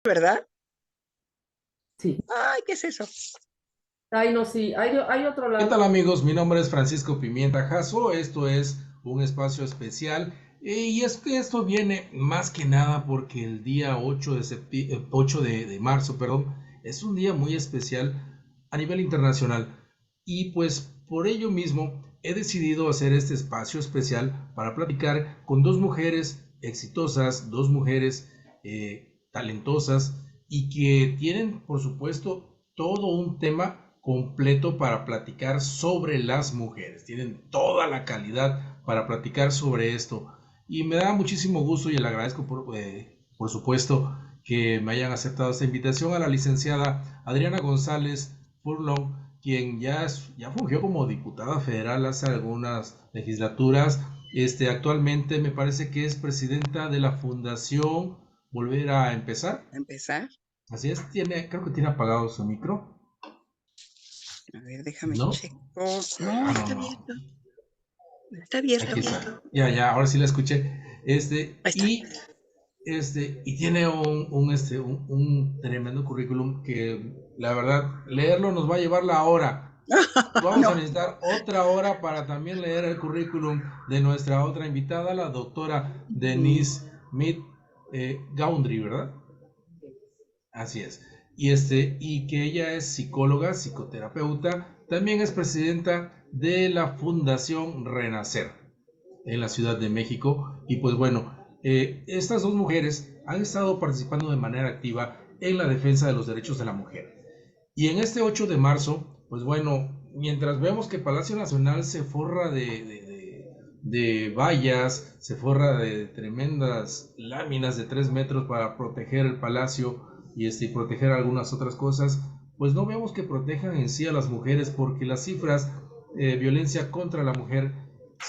¿verdad? Sí. Ay, ¿qué es eso? Ay, no, sí. Hay otro ¿Qué tal lado. amigos? Mi nombre es Francisco Pimienta Jasso, esto es un espacio especial y es que esto viene más que nada porque el día 8 de marzo, perdón, es un día muy especial a nivel internacional y pues por ello mismo he decidido hacer este espacio especial para platicar con dos mujeres exitosas, dos mujeres talentosas y que tienen por supuesto todo un tema completo para platicar sobre las mujeres. Tienen toda la calidad para platicar sobre esto. Y me da muchísimo gusto y le agradezco por supuesto que me hayan aceptado esta invitación a la licenciada Adriana González Furlong, quien ya fungió como diputada federal hace algunas legislaturas. Actualmente me parece que es presidenta de la Fundación Volver a Empezar. Empezar. Así es, creo que tiene apagado su micro. A ver, déjame ¿No? checo. No, Ah, no, está no. abierto. Está abierto. Aquí está. Ya, ahora sí la escuché. Ahí está. Y tiene un tremendo currículum que la verdad, leerlo nos va a llevar la hora. Vamos a No. necesitar otra hora para también leer el currículum de nuestra otra invitada, la doctora Mm, Denise Mead Gaundry, ¿verdad? Así es. Y que ella es psicóloga, psicoterapeuta, también es presidenta de la Fundación Renacer en la Ciudad de México. Y pues bueno, estas dos mujeres han estado participando de manera activa en la defensa de los derechos de la mujer. Y en este 8 de marzo, pues bueno, mientras vemos que Palacio Nacional se forra de vallas, se forra de tremendas láminas de 3 metros para proteger el palacio y proteger algunas otras cosas, pues no vemos que protejan en sí a las mujeres porque las cifras de violencia contra la mujer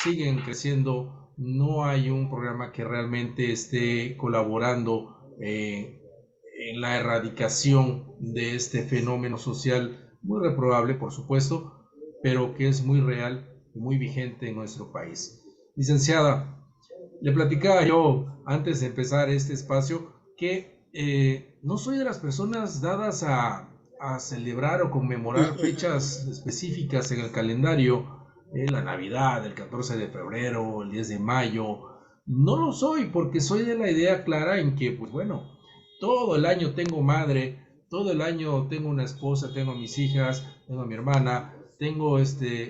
siguen creciendo. No hay un programa que realmente esté colaborando en la erradicación de este fenómeno social muy reprobable, por supuesto, pero que es muy real y muy vigente en nuestro país. Licenciada, le platicaba yo antes de empezar este espacio que no soy de las personas dadas a celebrar o conmemorar fechas específicas en el calendario, la Navidad, el 14 de febrero, el 10 de mayo. No lo soy porque soy de la idea clara en que, pues bueno, todo el año tengo madre, todo el año tengo una esposa, tengo a mis hijas, tengo a mi hermana, tengo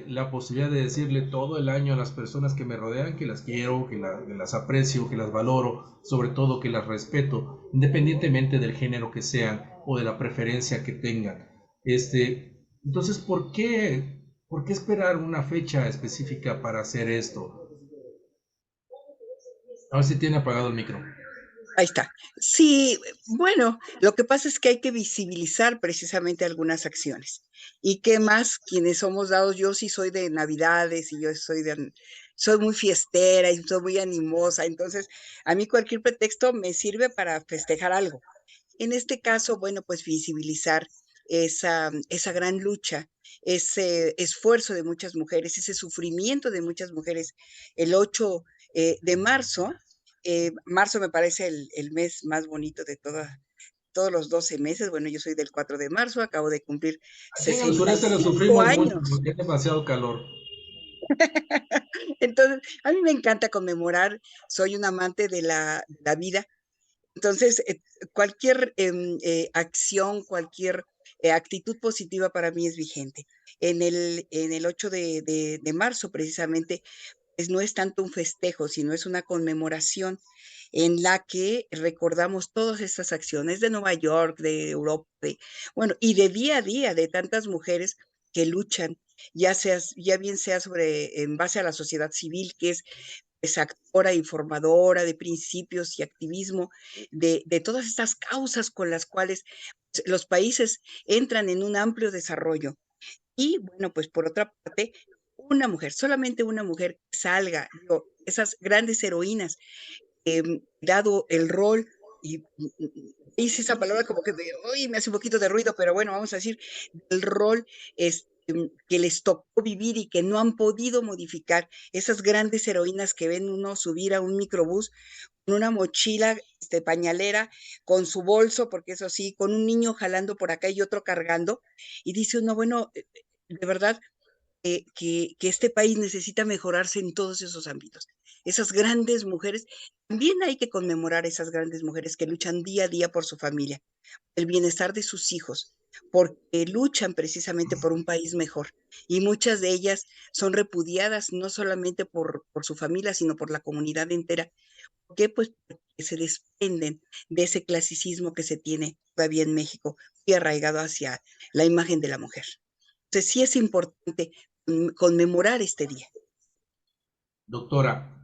la posibilidad de decirle todo el año a las personas que me rodean que las quiero, que las aprecio, que las valoro, sobre todo que las respeto, independientemente del género que sean o de la preferencia que tengan. Entonces, por qué esperar una fecha específica para hacer esto? A ver si tiene apagado el micro. ahí está. Sí, bueno, lo que pasa es que hay que visibilizar precisamente algunas acciones. ¿Y qué más? Quienes somos dados, yo sí soy de Navidades y soy muy fiestera y soy muy animosa, entonces a mí cualquier pretexto me sirve para festejar algo. En este caso, bueno, pues visibilizar esa gran lucha, ese esfuerzo de muchas mujeres, ese sufrimiento de muchas mujeres. El 8 de marzo, marzo me parece el mes más bonito de todos los 12 meses. Bueno, yo soy del 4 de marzo, acabo de cumplir Aquí en el sesenta y sureste lo cinco sufrimos mucho años. porque es demasiado calor. Entonces, a mí me encanta conmemorar, soy un amante de la vida. Entonces, cualquier acción, cualquier actitud positiva para mí es vigente. En el 8 de marzo, precisamente, pues no es tanto un festejo, sino es una conmemoración en la que recordamos todas estas acciones de Nueva York, de Europa, bueno, y de día a día de tantas mujeres que luchan, ya bien sea en base a la sociedad civil, que es actora, informadora de principios y activismo de todas estas causas con las cuales pues, los países entran en un amplio desarrollo. Y bueno, pues por otra parte, una mujer, solamente una mujer que salga, digo, esas grandes heroínas, dado el rol, y hice esa palabra como que uy, me hace un poquito de ruido, pero bueno, vamos a decir, el rol que les tocó vivir y que no han podido modificar, esas grandes heroínas que ven uno subir a un microbús con una mochila pañalera, con su bolso, porque eso sí, con un niño jalando por acá y otro cargando, y dice uno, bueno, de verdad, que este país necesita mejorarse en todos esos ámbitos. Esas grandes mujeres, también hay que conmemorar esas grandes mujeres que luchan día a día por su familia, el bienestar de sus hijos, porque luchan precisamente por un país mejor. Y muchas de ellas son repudiadas no solamente por su familia, sino por la comunidad entera. ¿Por qué? Pues porque se desprenden de ese clasicismo que se tiene todavía en México, y arraigado hacia la imagen de la mujer. Entonces sí es importante conmemorar este día. Doctora,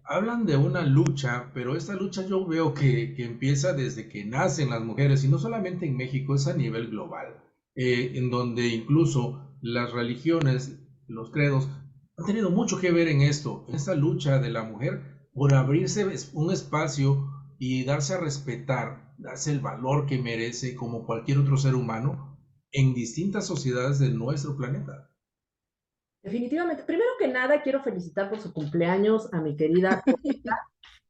hablan de una lucha, pero esta lucha yo veo que empieza desde que nacen las mujeres, y no solamente en México, es a nivel global, en donde incluso las religiones, los credos, han tenido mucho que ver en esto, en esta lucha de la mujer por abrirse un espacio y darse a respetar, darse el valor que merece como cualquier otro ser humano en distintas sociedades de nuestro planeta. Definitivamente. Primero que nada, quiero felicitar por su cumpleaños a mi querida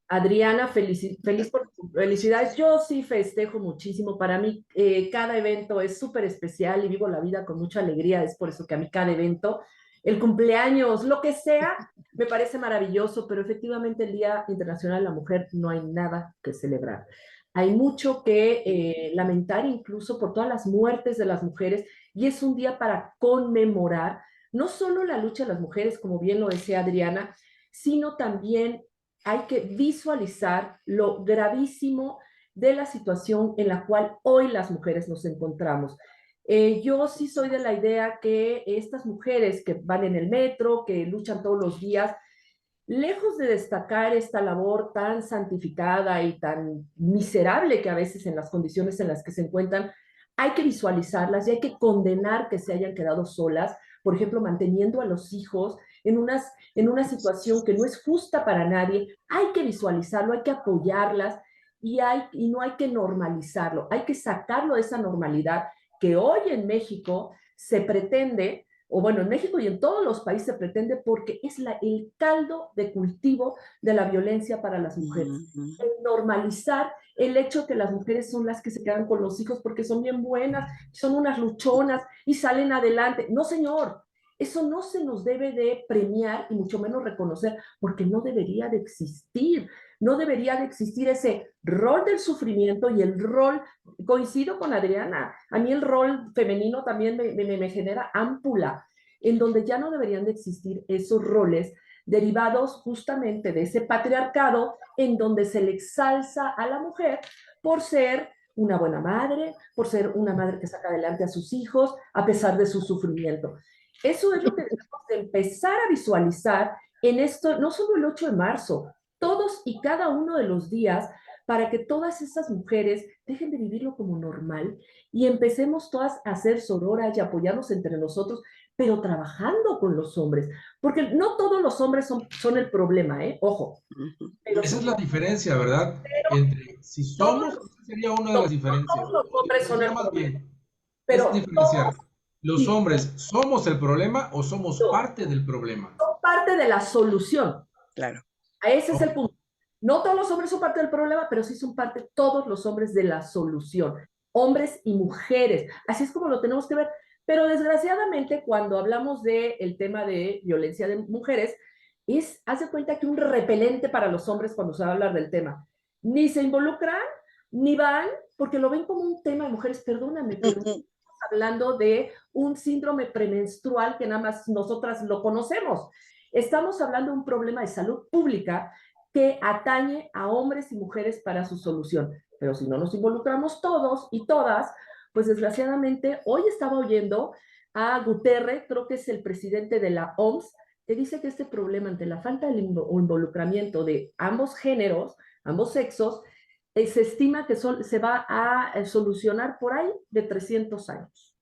Adriana, feliz por felicidades. Yo sí festejo muchísimo. Para mí, cada evento es súper especial y vivo la vida con mucha alegría. Es por eso que a mí cada evento, el cumpleaños, lo que sea, me parece maravilloso, pero efectivamente el Día Internacional de la Mujer no hay nada que celebrar. Hay mucho que lamentar incluso por todas las muertes de las mujeres y es un día para conmemorar no solo la lucha de las mujeres, como bien lo decía Adriana, sino también hay que visualizar lo gravísimo de la situación en la cual hoy las mujeres nos encontramos. Yo sí soy de la idea que estas mujeres que van en el metro, que luchan todos los días, lejos de destacar esta labor tan santificada y tan miserable que a veces en las condiciones en las que se encuentran, hay que visualizarlas y hay que condenar que se hayan quedado solas, por ejemplo, manteniendo a los hijos en una situación que no es justa para nadie. Hay que visualizarlo, hay que apoyarlas y no hay que normalizarlo, hay que sacarlo de esa normalidad que hoy en México se pretende o bueno, en México y en todos los países se pretende porque es el caldo de cultivo de la violencia para las mujeres. El normalizar el hecho que las mujeres son las que se quedan con los hijos porque son bien buenas, son unas luchonas y salen adelante. No, señor, eso no se nos debe de premiar y mucho menos reconocer porque no debería de existir. No debería de existir ese rol del sufrimiento y el rol, coincido con Adriana, a mí el rol femenino también me genera ámpula, en donde ya no deberían de existir esos roles derivados justamente de ese patriarcado en donde se le exalza a la mujer por ser una buena madre, por ser una madre que saca adelante a sus hijos a pesar de su sufrimiento. Eso es lo que debemos de empezar a visualizar en esto, no solo el 8 de marzo, todos y cada uno de los días para que todas esas mujeres dejen de vivirlo como normal y empecemos todas a ser sororas y apoyarnos entre nosotros, pero trabajando con los hombres, porque no todos los hombres son el problema, ¿eh? Ojo. Pero Esa sí, es la diferencia, ¿verdad? Entre si somos, todos, esa sería una de las no diferencias. todos los hombres son Sería el más problema, bien, es pero diferenciar. todos Los sí, hombres, ¿somos el problema o somos no, parte del problema? son parte de la solución. Claro. Ese es Ok. el punto. No todos los hombres son parte del problema, pero sí son parte todos los hombres de la solución. Hombres y mujeres. Así es como lo tenemos que ver. Pero desgraciadamente, cuando hablamos del tema de violencia de mujeres, haz de cuenta que un repelente para los hombres cuando se va a hablar del tema. Ni se involucran, ni van, porque lo ven como un tema de mujeres. Perdóname, pero estamos hablando de un síndrome premenstrual que nada más nosotras lo conocemos. Estamos hablando de un problema de salud pública que atañe a hombres y mujeres para su solución. Pero si no nos involucramos todos y todas, pues desgraciadamente hoy estaba oyendo a Guterres, creo que es el presidente de la OMS, que dice que este problema ante la falta de involucramiento de ambos géneros, ambos sexos, se estima que se va a solucionar por ahí de 300 años.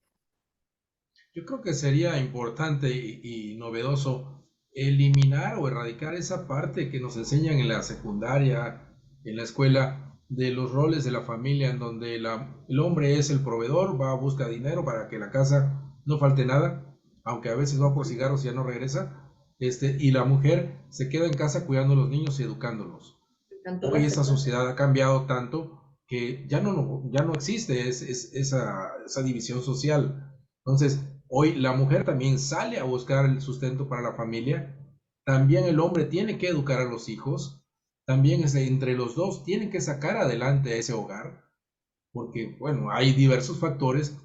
Yo creo que sería importante y novedoso eliminar o erradicar esa parte que nos enseñan en la secundaria, en la escuela, de los roles de la familia, en donde el hombre es el proveedor, va a buscar dinero para que la casa no falte nada, aunque a veces va por cigarros y ya no regresa, y la mujer se queda en casa cuidando a los niños y educándolos. encantó la Hoy esa segunda. sociedad ha cambiado tanto que ya no existe esa división social. Entonces, hoy la mujer también sale a buscar el sustento para la familia, también el hombre tiene que educar a los hijos, también entre los dos tienen que sacar adelante ese hogar, porque, bueno, hay diversos factores,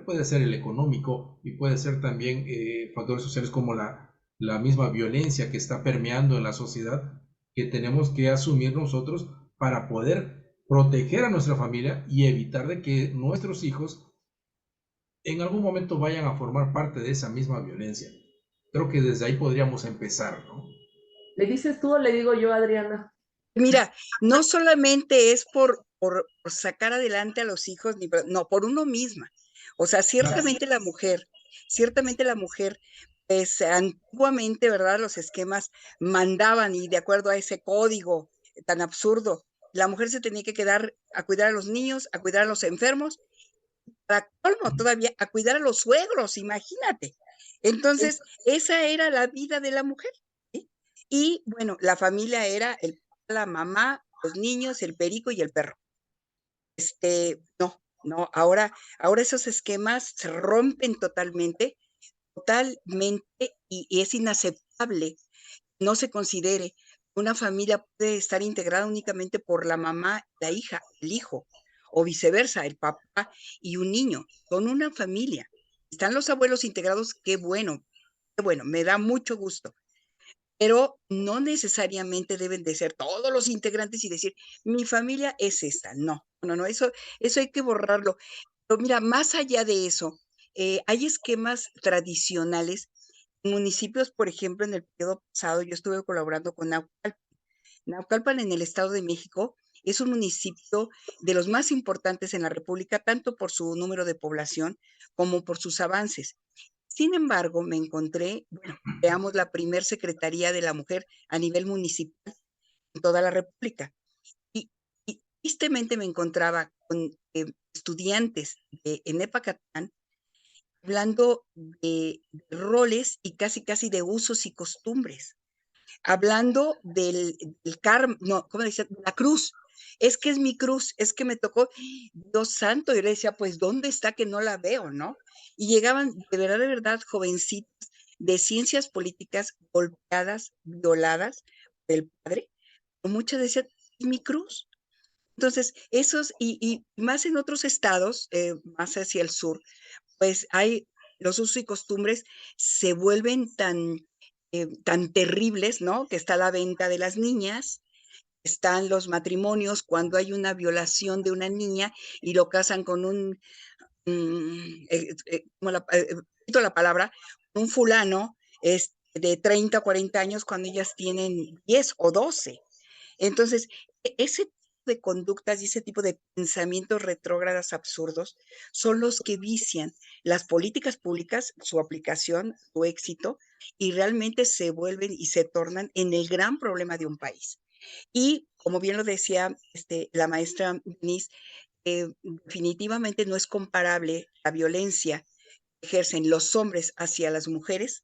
puede ser el económico y puede ser también factores sociales como la misma violencia que está permeando en la sociedad, que tenemos que asumir nosotros para poder proteger a nuestra familia y evitar de que nuestros hijos en algún momento vayan a formar parte de esa misma violencia. Creo que desde ahí podríamos empezar, ¿no? ¿Le dices tú o le digo yo, Adriana? Mira, no solamente es por sacar adelante a los hijos, no, por uno misma. O sea, ciertamente la mujer, pues antiguamente, ¿verdad? Los esquemas mandaban y de acuerdo a ese código tan absurdo, la mujer se tenía que quedar a cuidar a los niños, a cuidar a los enfermos, para colmo todavía, a cuidar a los suegros, imagínate. Entonces, esa era la vida de la mujer, ¿sí? Y bueno, la familia era el papá, la mamá, los niños, el perico y el perro. No, no, ahora esos esquemas se rompen totalmente, y es inaceptable que no se considere que una familia puede estar integrada únicamente por la mamá, la hija, el hijo, o viceversa, el papá y un niño. Son una familia. Están los abuelos integrados, qué bueno, me da mucho gusto, pero no necesariamente deben de ser todos los integrantes y decir, mi familia es esta. No, no, no, eso hay que borrarlo. Pero mira, más allá de eso, hay esquemas tradicionales. En municipios, por ejemplo, en el periodo pasado, yo estuve colaborando con Naucalpan. Naucalpan en el Estado de México es un municipio de los más importantes en la República, tanto por su número de población como por sus avances. Sin embargo, me encontré, bueno, creamos la primer Secretaría de la Mujer a nivel municipal en toda la República. Y, y tristemente me encontraba con estudiantes de Enepacatán hablando de roles y casi de usos y costumbres, hablando del karma, no, ¿cómo decía? La cruz. Es que es mi cruz, es que me tocó, Dios santo, y yo le decía, pues, ¿dónde está que no la veo, no? Y llegaban de verdad, jovencitas de ciencias políticas golpeadas, violadas del padre, pero muchas decían, es mi cruz. Entonces, y más en otros estados, más hacia el sur, pues hay los usos y costumbres se vuelven tan terribles, ¿no? Que está la venta de las niñas, están los matrimonios cuando hay una violación de una niña y lo casan con repito la palabra, un fulano de 30 o 40 años cuando ellas tienen 10 o 12. Entonces, ese tipo de conductas y ese tipo de pensamientos retrógradas absurdos son los que vician las políticas públicas, su aplicación, su éxito, y realmente se vuelven y se tornan en el gran problema de un país. Y como bien lo decía la maestra Denise, definitivamente no es comparable la violencia que ejercen los hombres hacia las mujeres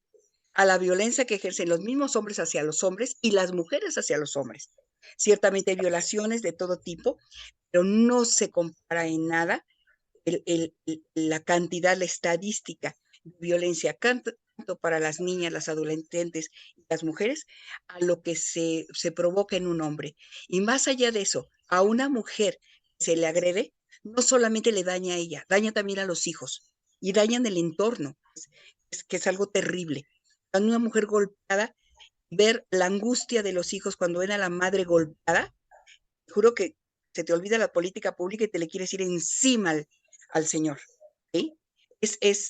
a la violencia que ejercen los mismos hombres hacia los hombres y las mujeres hacia los hombres. Ciertamente hay violaciones de todo tipo, pero no se compara en nada la cantidad, la estadística de violencia, tanto para las niñas, las adolescentes y las mujeres, a lo que se provoca en un hombre. Y más allá de eso, a una mujer que se le agrede, no solamente le daña a ella, daña también a los hijos y dañan el entorno, que es algo terrible. Cuando una mujer golpeada, ver la angustia de los hijos cuando ven a la madre golpeada, juro que se te olvida la política pública y te le quieres ir encima al señor. ¿Sí?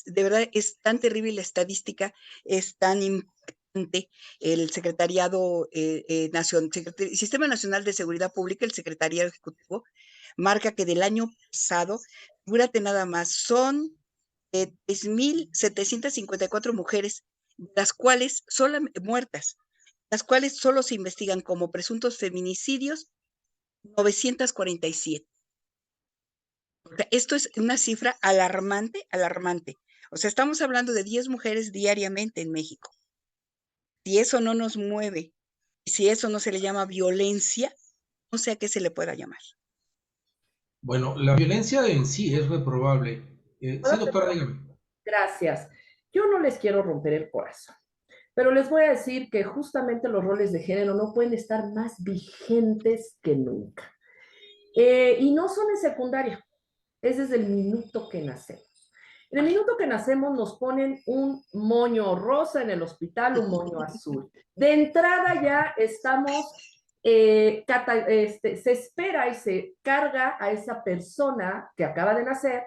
De verdad, es tan terrible la estadística, es tan importante el Secretariado Sistema Nacional de Seguridad Pública, el Secretariado Ejecutivo, marca que del año pasado, figúrate nada más, son 3.754 mujeres, las cuales muertas, las cuales solo se investigan como presuntos feminicidios 947. O sea, esto es una cifra alarmante, alarmante. O sea, estamos hablando de 10 mujeres diariamente en México. Si eso no nos mueve y si eso no se le llama violencia, no sé a qué se le pueda llamar. Bueno, la violencia en sí es reprobable. ¿Puedo Sí, hacer? doctora, dígame. Gracias. Yo no les quiero romper el corazón, pero les voy a decir que justamente los roles de género no pueden estar más vigentes que nunca. Y no son en secundaria, es desde el minuto que nacemos. En el minuto que nacemos nos ponen un moño rosa en el hospital, un moño azul. De entrada ya estamos, se espera y se carga a esa persona que acaba de nacer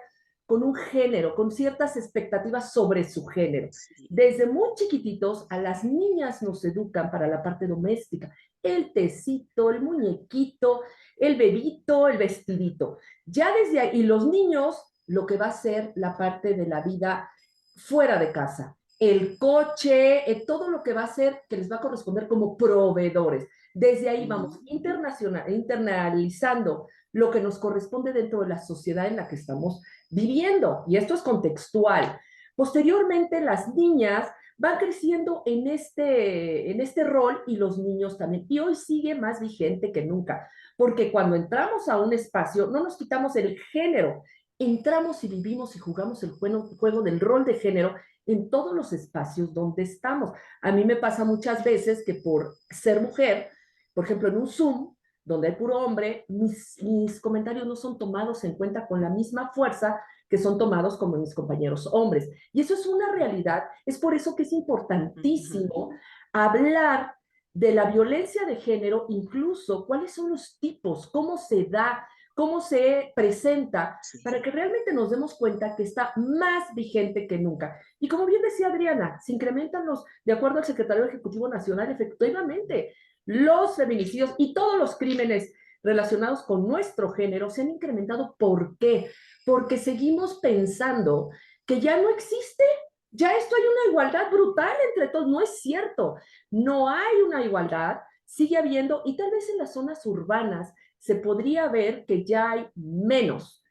con un género, con ciertas expectativas sobre su género. Sí. Desde muy chiquititos a las niñas nos educan para la parte doméstica, el tecito, el muñequito, el bebito, el vestidito. Ya desde ahí, y los niños, lo que va a ser la parte de la vida fuera de casa, el coche, todo lo que va a ser que les va a corresponder como proveedores. Desde ahí vamos internalizando lo que nos corresponde dentro de la sociedad en la que estamos viviendo. Y esto es contextual. Posteriormente, las niñas van creciendo en este rol y los niños también. Y hoy sigue más vigente que nunca, porque cuando entramos a un espacio, no nos quitamos el género, entramos y vivimos y jugamos el juego del rol de género en todos los espacios donde estamos. A mí me pasa muchas veces que por ser mujer, por ejemplo, en un Zoom, donde hay puro hombre, mis comentarios no son tomados en cuenta con la misma fuerza que son tomados como mis compañeros hombres. Y eso es una realidad. Es por eso que es importantísimo hablar de la violencia de género, incluso cuáles son los tipos, cómo se da, cómo se presenta, Sí. para que realmente nos demos cuenta que está más vigente que nunca. Y como bien decía Adriana, se incrementan de acuerdo al Secretario Ejecutivo Nacional, efectivamente, los feminicidios y todos los crímenes relacionados con nuestro género se han incrementado. ¿Por qué? Porque seguimos pensando que ya no existe, ya esto hay una igualdad brutal entre todos. No es cierto, no hay una igualdad, sigue habiendo, y tal vez en las zonas urbanas se podría ver que ya hay menos.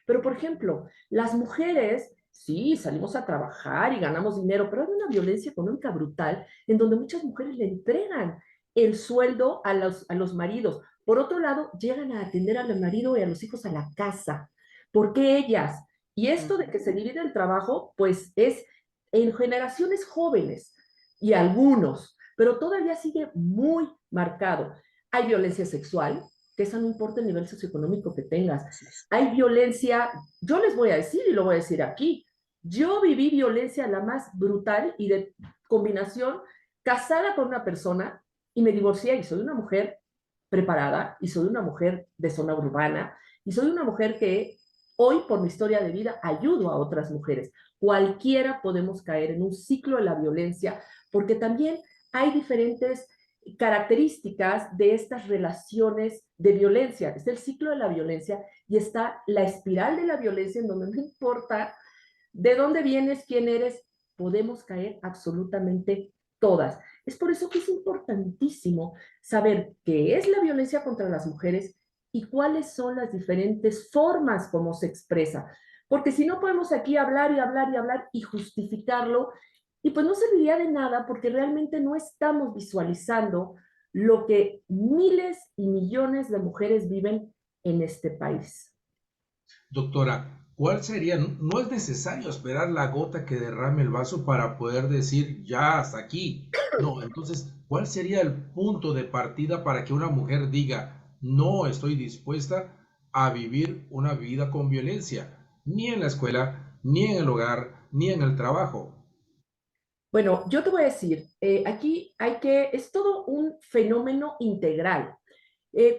Pero, por ejemplo, las mujeres, sí, salimos a trabajar y ganamos dinero, pero hay una violencia económica brutal en donde muchas mujeres le entregan el sueldo a los maridos. Por otro lado, llegan a atender al marido y a los hijos a la casa. ¿Por qué ellas? Y esto de que se divide el trabajo, pues es en generaciones jóvenes y algunos, pero todavía sigue muy marcado. Hay violencia sexual, que eso no importa el nivel socioeconómico que tengas. Hay violencia, yo les voy a decir y lo voy a decir aquí, yo viví violencia la más brutal y de combinación, casada con una persona y me divorcié y soy una mujer preparada y soy una mujer de zona urbana y soy una mujer que hoy por mi historia de vida ayudo a otras mujeres. Cualquiera podemos caer en un ciclo de la violencia porque también hay diferentes características de estas relaciones de violencia. Es el ciclo de la violencia y está la espiral de la violencia en donde no importa de dónde vienes, quién eres, podemos caer absolutamente todas. Es por eso que es importantísimo saber qué es la violencia contra las mujeres y cuáles son las diferentes formas como se expresa. Porque si no podemos aquí hablar y hablar y hablar y justificarlo, y pues no serviría de nada porque realmente no estamos visualizando lo que miles y millones de mujeres viven en este país. Doctora, ¿cuál sería? No es necesario esperar la gota que derrame el vaso para poder decir ya hasta aquí. No, entonces, ¿cuál sería el punto de partida para que una mujer diga no estoy dispuesta a vivir una vida con violencia, ni en la escuela, ni en el hogar, ni en el trabajo? Bueno, yo te voy a decir, aquí es todo un fenómeno integral.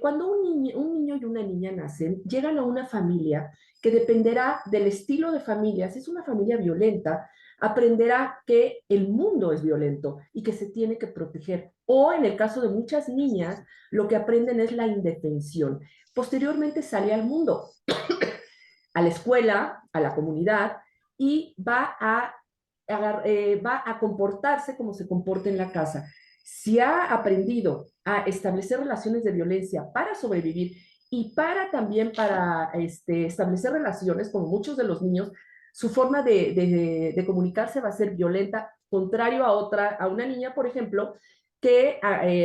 Cuando un niño y una niña nacen, llegan a una familia que dependerá del estilo de familia. Si es una familia violenta, aprenderá que el mundo es violento y que se tiene que proteger. O en el caso de muchas niñas, lo que aprenden es la indefensión. Posteriormente sale al mundo, a la escuela, a la comunidad, y va a comportarse como se comporta en la casa. Si ha aprendido a establecer relaciones de violencia para sobrevivir y para establecer relaciones, como muchos de los niños, su forma de comunicarse va a ser violenta, contrario a una niña, por ejemplo, que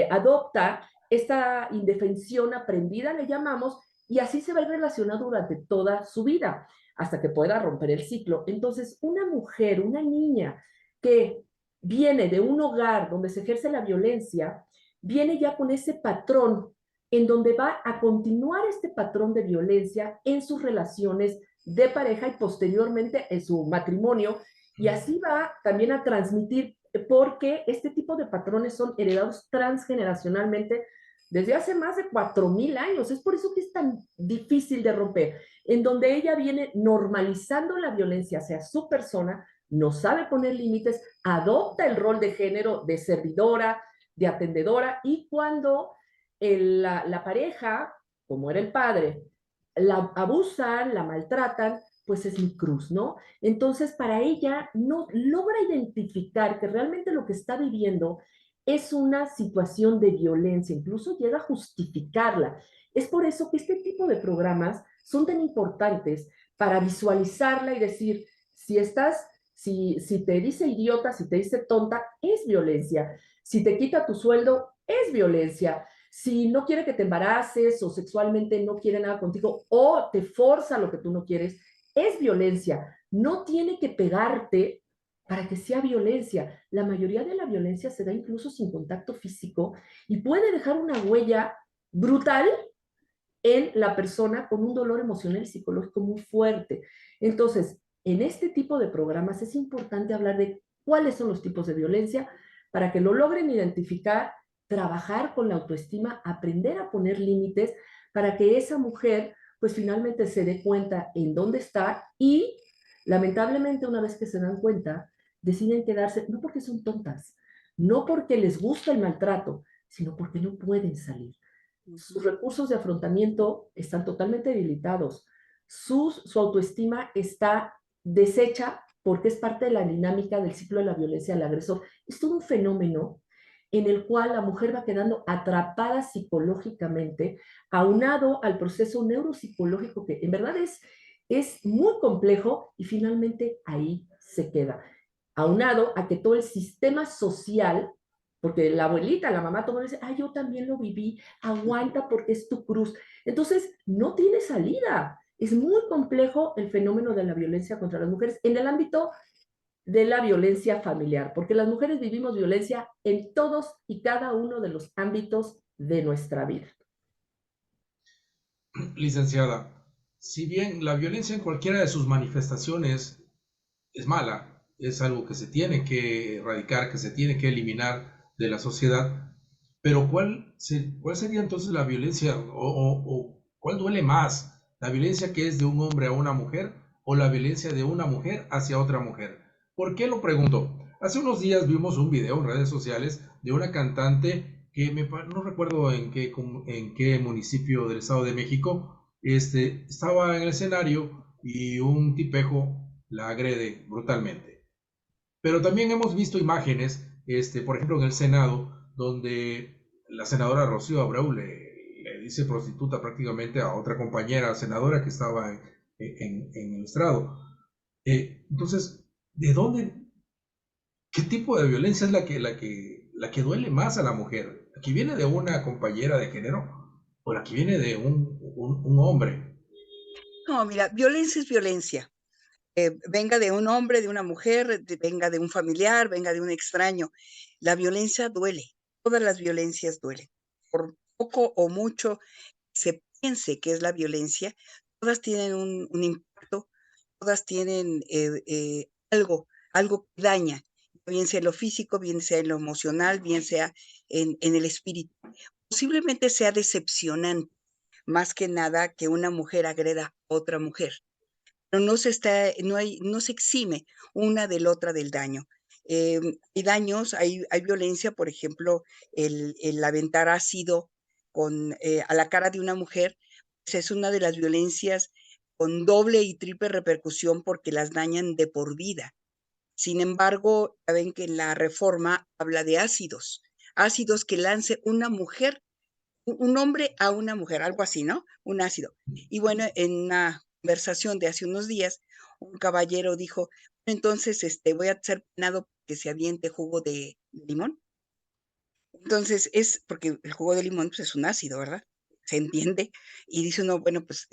adopta esta indefensión aprendida, le llamamos, y así se va a ir relacionando durante toda su vida, hasta que pueda romper el ciclo. Entonces, una mujer, una niña que viene de un hogar donde se ejerce la violencia, viene ya con ese patrón en donde va a continuar este patrón de violencia en sus relaciones de pareja y posteriormente en su matrimonio, y así va también a transmitir, porque este tipo de patrones son heredados transgeneracionalmente desde hace más de 4,000 años. Es por eso que es tan difícil de romper, en donde ella viene normalizando la violencia hacia su persona, no sabe poner límites, adopta el rol de género de servidora, de atendedora, y cuando la pareja, como era el padre, la abusan, la maltratan, pues es mi cruz, ¿no? Entonces, para ella no logra identificar que realmente lo que está viviendo es una situación de violencia, incluso llega a justificarla. Es por eso que este tipo de programas son tan importantes para visualizarla y decir, si te dice idiota, si te dice tonta, es violencia. Si te quita tu sueldo, es violencia. Si no quiere que te embaraces o sexualmente no quiere nada contigo o te forza lo que tú no quieres, es violencia. No tiene que pegarte para que sea violencia. La mayoría de la violencia se da incluso sin contacto físico y puede dejar una huella brutal en la persona con un dolor emocional y psicológico muy fuerte. Entonces, en este tipo de programas es importante hablar de cuáles son los tipos de violencia para que lo logren identificar, trabajar con la autoestima, aprender a poner límites para que esa mujer pues finalmente se dé cuenta en dónde está y lamentablemente una vez que se dan cuenta deciden quedarse, no porque son tontas, no porque les gusta el maltrato, sino porque no pueden salir. Sus recursos de afrontamiento están totalmente debilitados. Su autoestima está deshecha porque es parte de la dinámica del ciclo de la violencia del agresor. Es todo un fenómeno en el cual la mujer va quedando atrapada psicológicamente, aunado al proceso neuropsicológico que en verdad es muy complejo y finalmente ahí se queda. Aunado a que todo el sistema social, porque la abuelita, la mamá, todo dice, ah, yo también lo viví, aguanta porque es tu cruz. Entonces, no tiene salida. Es muy complejo el fenómeno de la violencia contra las mujeres en el ámbito de la violencia familiar, porque las mujeres vivimos violencia en todos y cada uno de los ámbitos de nuestra vida. Licenciada, si bien la violencia en cualquiera de sus manifestaciones es mala, es algo que se tiene que erradicar, que se tiene que eliminar de la sociedad, pero ¿cuál sería entonces la violencia o cuál duele más? ¿La violencia que es de un hombre a una mujer o la violencia de una mujer hacia otra mujer? ¿Por qué lo pregunto? Hace unos días vimos un video en redes sociales de una cantante que no recuerdo en qué municipio del Estado de México, estaba en el escenario y un tipejo la agrede brutalmente. Pero también hemos visto imágenes, por ejemplo, en el Senado, donde la senadora Rocío Abreu le dice prostituta prácticamente a otra compañera senadora que estaba en el estrado. Entonces, ¿de dónde, qué tipo de violencia es la que duele más a la mujer? ¿La que viene de una compañera de género o la que viene de un hombre? No, mira, violencia es violencia. Venga de un hombre, de una mujer, venga de un familiar, venga de un extraño. La violencia duele. Todas las violencias duelen. Por poco o mucho se piense que es la violencia, todas tienen un impacto, todas tienen algo que daña, bien sea en lo físico, bien sea en lo emocional, bien sea en el espíritu. Posiblemente sea decepcionante, más que nada, que una mujer agreda a otra mujer, pero no se exime una de la otra del daño. Hay daños, hay violencia, por ejemplo, el aventar ácido a la cara de una mujer, pues es una de las violencias con doble y triple repercusión porque las dañan de por vida. Sin embargo, saben que en la reforma habla de ácidos que lance una mujer, un hombre a una mujer, algo así, ¿no? Un ácido. Y bueno, en una conversación de hace unos días, un caballero dijo, entonces voy a ser penado que se aviente jugo de limón. Entonces, es porque el jugo de limón, pues, es un ácido, ¿verdad? Se entiende. Y dice uno, bueno, pues,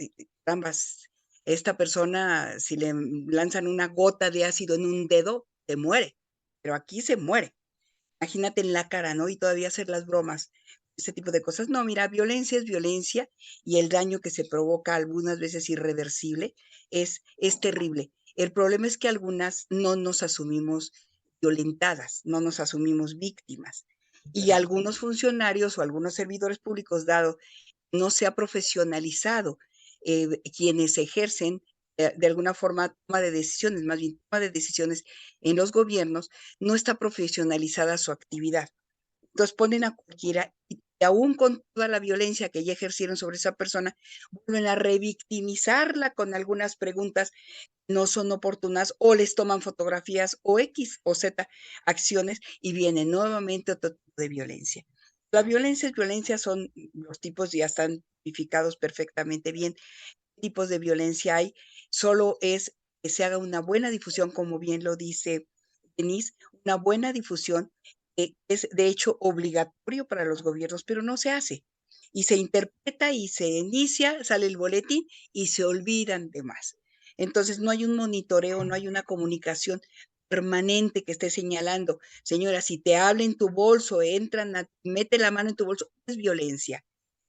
ambas, esta persona, si le lanzan una gota de ácido en un dedo, se muere, pero aquí se muere. Imagínate en la cara, ¿no? Y todavía hacer las bromas, ese tipo de cosas. No, mira, violencia es violencia y el daño que se provoca algunas veces irreversible es terrible. El problema es que algunas no nos asumimos violentadas, no nos asumimos víctimas. Y algunos funcionarios o algunos servidores públicos, dado no se ha profesionalizado quienes ejercen de alguna forma toma de decisiones, más bien toma de decisiones en los gobiernos, no está profesionalizada su actividad. Entonces ponen a cualquiera y aún con toda la violencia que ya ejercieron sobre esa persona, vuelven a revictimizarla con algunas preguntas no son oportunas o les toman fotografías o X o Z acciones y viene nuevamente otro tipo de violencia. La violencia es violencia, son los tipos ya están tipificados perfectamente bien. ¿Qué tipos de violencia hay? Solo es que se haga una buena difusión, como bien lo dice Denise, una buena difusión es de hecho obligatorio para los gobiernos, pero no se hace. Y se interpreta y se inicia, sale el boletín y se olvidan de más. Entonces no hay un monitoreo, no hay una comunicación permanente que esté señalando, señora, si te habla en tu bolso, mete la mano en tu bolso, es violencia.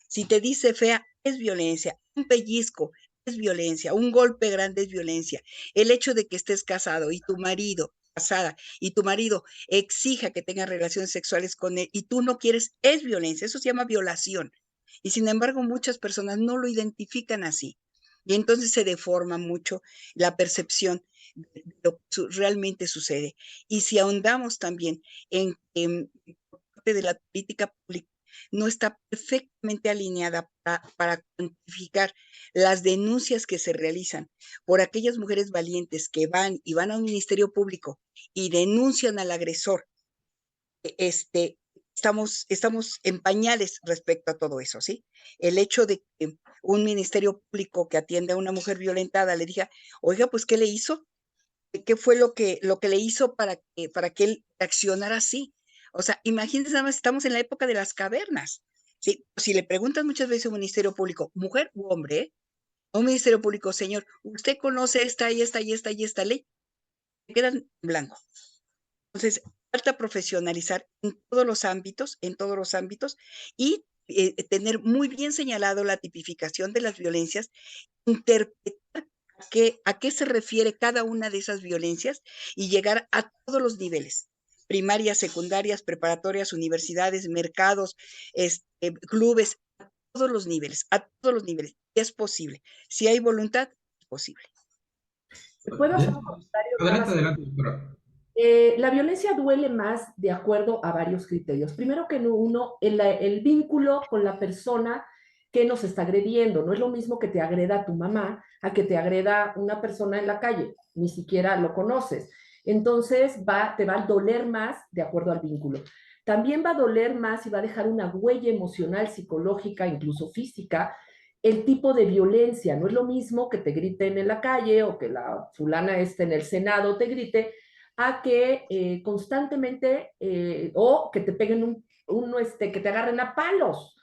Si te dice fea, es violencia. Un pellizco es violencia. Un golpe grande es violencia. El hecho de que estés casado y tu marido, casada, y tu marido exija que tengas relaciones sexuales con él y tú no quieres, es violencia. Eso se llama violación. Y sin embargo, muchas personas no lo identifican así. Y entonces se deforma mucho la percepción de lo que realmente sucede. Y si ahondamos también en parte de la política pública, no está perfectamente alineada para cuantificar las denuncias que se realizan por aquellas mujeres valientes que van a un ministerio público y denuncian al agresor. Estamos en pañales respecto a todo eso, ¿sí? El hecho de que un ministerio público que atiende a una mujer violentada le diga, oiga, pues, ¿qué le hizo? ¿Qué fue lo que le hizo para que él reaccionara así? O sea, imagínense nada más, estamos en la época de las cavernas. ¿Sí? Si le preguntan muchas veces a un ministerio público, mujer u hombre, a un ministerio público, señor, ¿usted conoce esta y esta y esta y esta ley? Se quedan en blanco. Entonces, falta profesionalizar en todos los ámbitos, y tener muy bien señalado la tipificación de las violencias, interpretar a qué se refiere cada una de esas violencias y llegar a todos los niveles, primarias, secundarias, preparatorias, universidades, mercados, clubes, a todos los niveles. Es posible. Si hay voluntad, es posible. ¿Puedo hacer un comentario nada Adelante, más? adelante, doctora. La violencia duele más de acuerdo a varios criterios. Primero que uno, el vínculo con la persona que nos está agrediendo. No es lo mismo que te agreda tu mamá a que te agreda una persona en la calle, ni siquiera lo conoces. Entonces te va a doler más de acuerdo al vínculo. También va a doler más y va a dejar una huella emocional, psicológica, incluso física, el tipo de violencia. No es lo mismo que te griten en la calle o que la fulana esté en el Senado te grite, a que constantemente o que te peguen que te agarren a palos.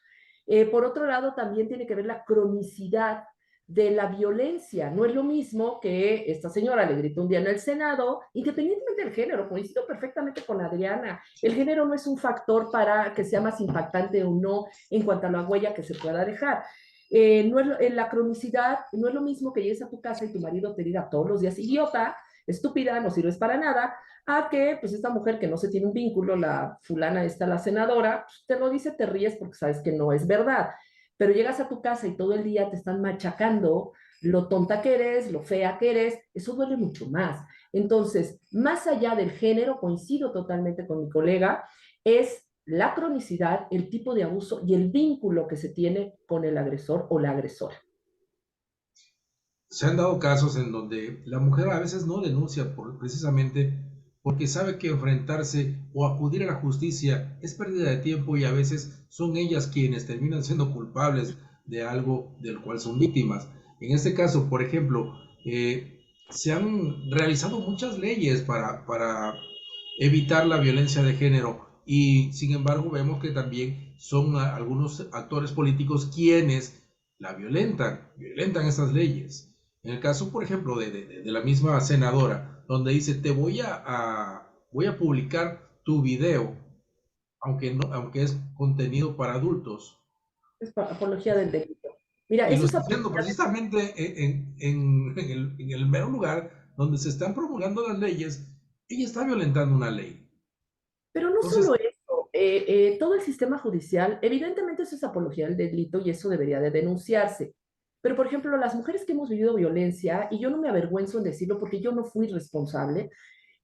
Por otro lado, también tiene que ver la cronicidad de la violencia. No es lo mismo que esta señora le gritó un día en el Senado, independientemente del género, coincido perfectamente con Adriana. El género no es un factor para que sea más impactante o no en cuanto a la huella que se pueda dejar. No es, la cronicidad no es lo mismo que llegues a tu casa y tu marido te diga todos los días, idiota, estúpida, no sirves para nada, a que pues esta mujer que no se tiene un vínculo, la fulana esta, la senadora, pues, te lo dice, te ríes porque sabes que no es verdad. Pero llegas a tu casa y todo el día te están machacando lo tonta que eres, lo fea que eres, eso duele mucho más. Entonces, más allá del género, coincido totalmente con mi colega, es la cronicidad, el tipo de abuso y el vínculo que se tiene con el agresor o la agresora. Se han dado casos en donde la mujer a veces no denuncia precisamente porque sabe que enfrentarse o acudir a la justicia es pérdida de tiempo y a veces son ellas quienes terminan siendo culpables de algo del cual son víctimas. En este caso, por ejemplo, se han realizado muchas leyes para evitar la violencia de género, y sin embargo vemos que también son algunos actores políticos quienes la violentan esas leyes. En el caso, por ejemplo, de la misma senadora, donde dice, voy a publicar tu video, aunque, no, aunque es contenido para adultos. Es apología del delito. Mira, Y lo eso es está haciendo apología del delito. precisamente en el mero lugar donde se están promulgando las leyes. Ella está violentando una ley. Pero no Entonces, solo eso, todo el sistema judicial, evidentemente eso es apología del delito y eso debería de denunciarse. Pero, por ejemplo, las mujeres que hemos vivido violencia, y yo no me avergüenzo en decirlo porque yo no fui responsable,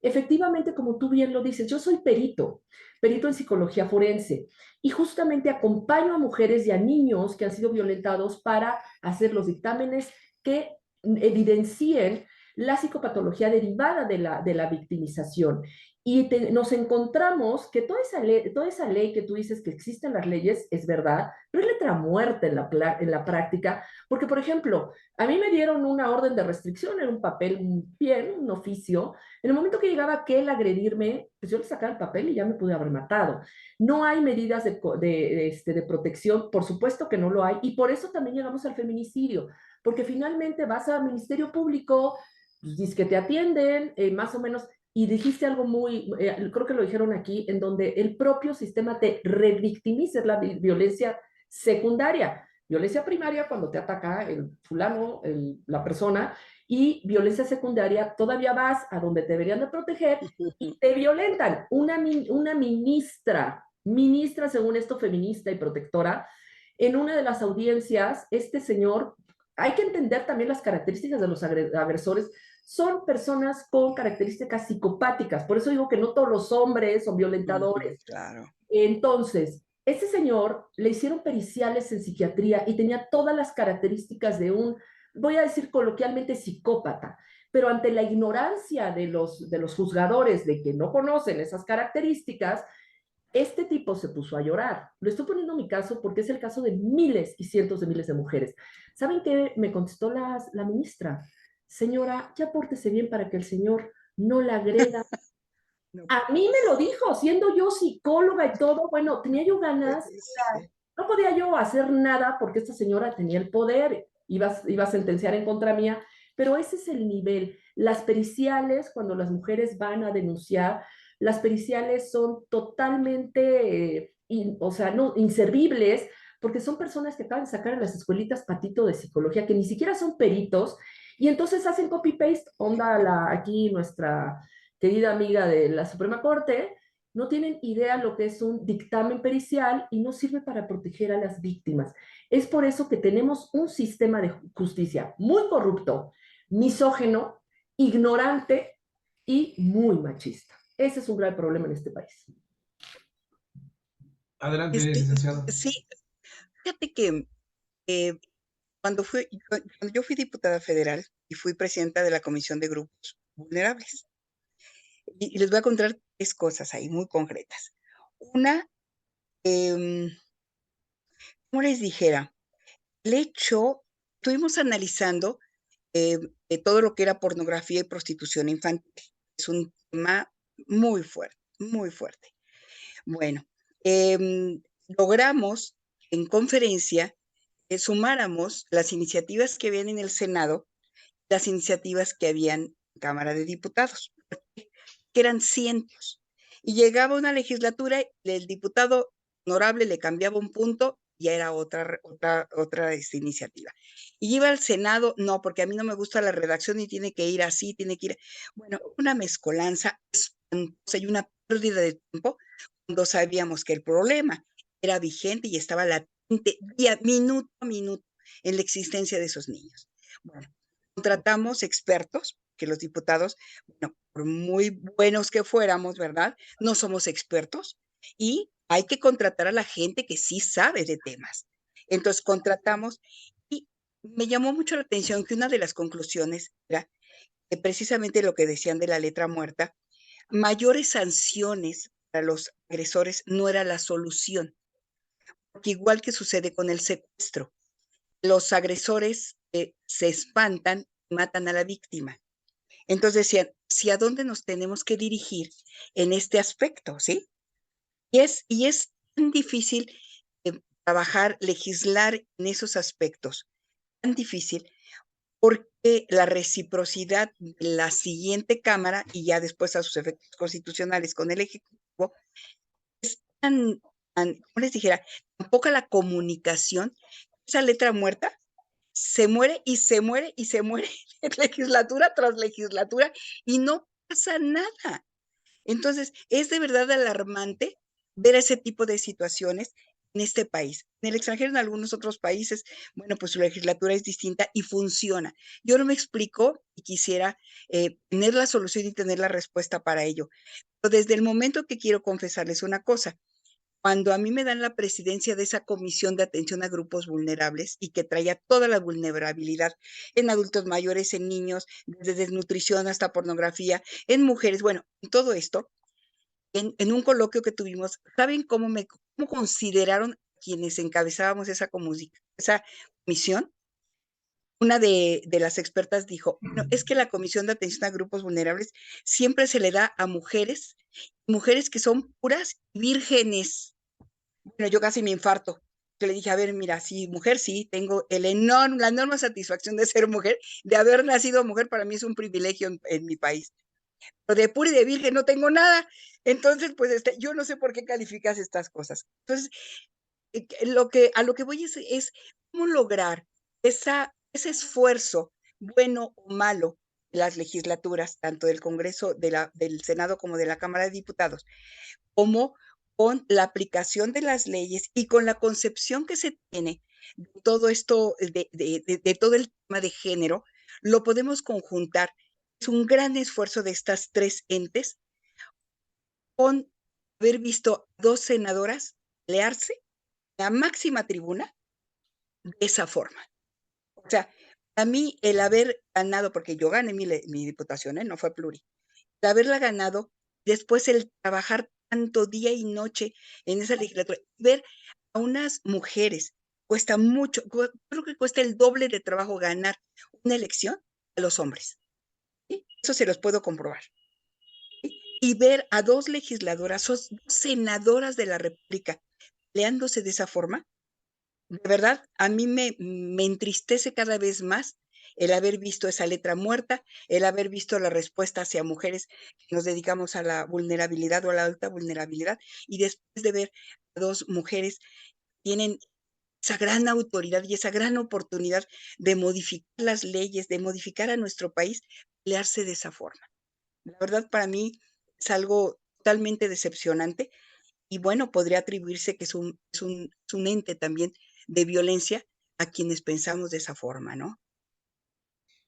efectivamente, como tú bien lo dices, yo soy perito, perito en psicología forense, y justamente acompaño a mujeres y a niños que han sido violentados para hacer los dictámenes que evidencien la psicopatología derivada de la victimización. Y nos encontramos que toda esa ley que tú dices que existen las leyes es verdad, pero es letra muerta en la práctica, porque, por ejemplo, a mí me dieron una orden de restricción en un papel, bien, un oficio. En el momento que llegaba aquel a agredirme, pues yo le sacaba el papel y ya me pude haber matado. No hay medidas de protección, por supuesto que no lo hay, y por eso también llegamos al feminicidio, porque finalmente vas al Ministerio Público, pues, dices que te atienden, más o menos, y dijiste algo muy, creo que lo dijeron aquí, en donde el propio sistema te revictimiza, es la violencia secundaria. Violencia primaria cuando te ataca el fulano, la persona, y violencia secundaria, todavía vas a donde te deberían de proteger y te violentan. Una ministra según esto feminista y protectora, en una de las audiencias, este señor, hay que entender también las características de los agresores, son personas con características psicopáticas, por eso digo que no todos los hombres son violentadores. Claro. Entonces, este señor le hicieron periciales en psiquiatría y tenía todas las características de un, voy a decir coloquialmente, psicópata. Pero ante la ignorancia de los juzgadores de que no conocen esas características, este tipo se puso a llorar. Lo estoy poniendo en mi caso porque es el caso de miles y cientos de miles de mujeres. ¿Saben qué me contestó la ministra? Señora, ya pórtese bien para que el señor no la agreda. No A mí me lo dijo, siendo yo psicóloga y todo, bueno, tenía yo ganas, puede ser. no podía yo hacer nada porque esta señora tenía el poder, iba a sentenciar en contra mía, pero ese es el nivel. Las periciales, cuando las mujeres van a denunciar, las periciales son totalmente, o sea, no, inservibles, porque son personas que acaban de sacar en las escuelitas patito de psicología, que ni siquiera son peritos, y entonces hacen copy-paste, onda aquí nuestra querida amiga de la Suprema Corte, no tienen idea lo que es un dictamen pericial y no sirve para proteger a las víctimas. Es por eso que tenemos un sistema de justicia muy corrupto, misógeno, ignorante y muy machista. Ese es un gran problema en este país. adelante, Este, licenciado. sí, fíjate que eh, cuando yo fui diputada federal y fui presidenta de la Comisión de Grupos Vulnerables, y les voy a contar tres cosas ahí muy concretas. Una, em, como les dijera, el hecho, estuvimos analizando todo lo que era pornografía y prostitución infantil. Es un tema muy fuerte, muy fuerte. Bueno, logramos en conferencia que sumáramos las iniciativas que habían en el Senado, las iniciativas que habían en Cámara de Diputados, que eran cientos. Y llegaba una legislatura, el diputado honorable le cambiaba un punto, ya era otra iniciativa. Y iba al Senado, no, porque a mí no me gusta la redacción y tiene que ir así, tiene que ir. Bueno, una mezcolanza espantosa y una pérdida de tiempo cuando sabíamos que el problema era vigente y estaba latente día, minuto a minuto en la existencia de esos niños. Bueno, contratamos expertos, que los diputados, bueno, por muy buenos que fuéramos, ¿verdad? No somos expertos y hay que contratar a la gente que sí sabe de temas. Entonces contratamos y me llamó mucho la atención que una de las conclusiones era que precisamente lo que decían de la letra muerta, mayores sanciones para los agresores no era la solución, porque igual que sucede con el secuestro, los agresores se espantan y matan a la víctima. Entonces decían, ¿hacia dónde nos tenemos que dirigir en este aspecto? ¿Sí? Y es tan difícil trabajar, legislar en esos aspectos, tan difícil, porque la reciprocidad de la siguiente Cámara y ya después a sus efectos constitucionales con el Ejecutivo es ¿cómo les dijera? Tan poca la comunicación, esa letra muerta se muere y se muere y se muere legislatura tras legislatura y no pasa nada. Entonces, es de verdad alarmante ver ese tipo de situaciones en este país. En el extranjero, en algunos otros países, bueno, pues su legislatura es distinta y funciona. Yo no me explico y quisiera tener la solución y tener la respuesta para ello. Pero desde el momento que quiero confesarles una cosa, cuando a mí me dan la presidencia de esa comisión de atención a grupos vulnerables y que traía toda la vulnerabilidad en adultos mayores, en niños, desde desnutrición hasta pornografía, en mujeres, bueno, en todo esto, en un coloquio que tuvimos, ¿saben cómo consideraron quienes encabezábamos esa comisión? Una de las expertas dijo, no, es que la Comisión de Atención a Grupos Vulnerables siempre se le da a mujeres que son puras vírgenes. Bueno, yo casi me infarto. Yo le dije, a ver, mira, sí, mujer, sí, tengo la enorme satisfacción de ser mujer, de haber nacido mujer, para mí es un privilegio en mi país. Pero de pura y de virgen no tengo nada. Entonces, pues yo no sé por qué calificas estas cosas. Entonces, a lo que voy es cómo lograr ese esfuerzo, bueno o malo, de las legislaturas, tanto del Congreso, del Senado como de la Cámara de Diputados, como con la aplicación de las leyes y con la concepción que se tiene de todo esto, de todo el tema de género, lo podemos conjuntar. Es un gran esfuerzo de estas tres entes con haber visto dos senadoras pelearse en la máxima tribuna de esa forma. O sea, a mí el haber ganado, porque yo gané mi diputación, no fue pluri, el haberla ganado, después el trabajar tanto día y noche en esa legislatura, ver a unas mujeres, cuesta mucho, creo que cuesta el doble de trabajo ganar una elección a los hombres. ¿Sí? Eso se los puedo comprobar. ¿Sí? Y ver a dos legisladoras, dos senadoras de la República peleándose de esa forma, de verdad, a mí me entristece cada vez más el haber visto esa letra muerta, el haber visto la respuesta hacia mujeres que nos dedicamos a la vulnerabilidad o a la alta vulnerabilidad, y después de ver a dos mujeres que tienen esa gran autoridad y esa gran oportunidad de modificar las leyes, de modificar a nuestro país, pelearse de esa forma. La verdad, para mí es algo totalmente decepcionante y bueno, podría atribuirse que es un ente también de violencia a quienes pensamos de esa forma, ¿no?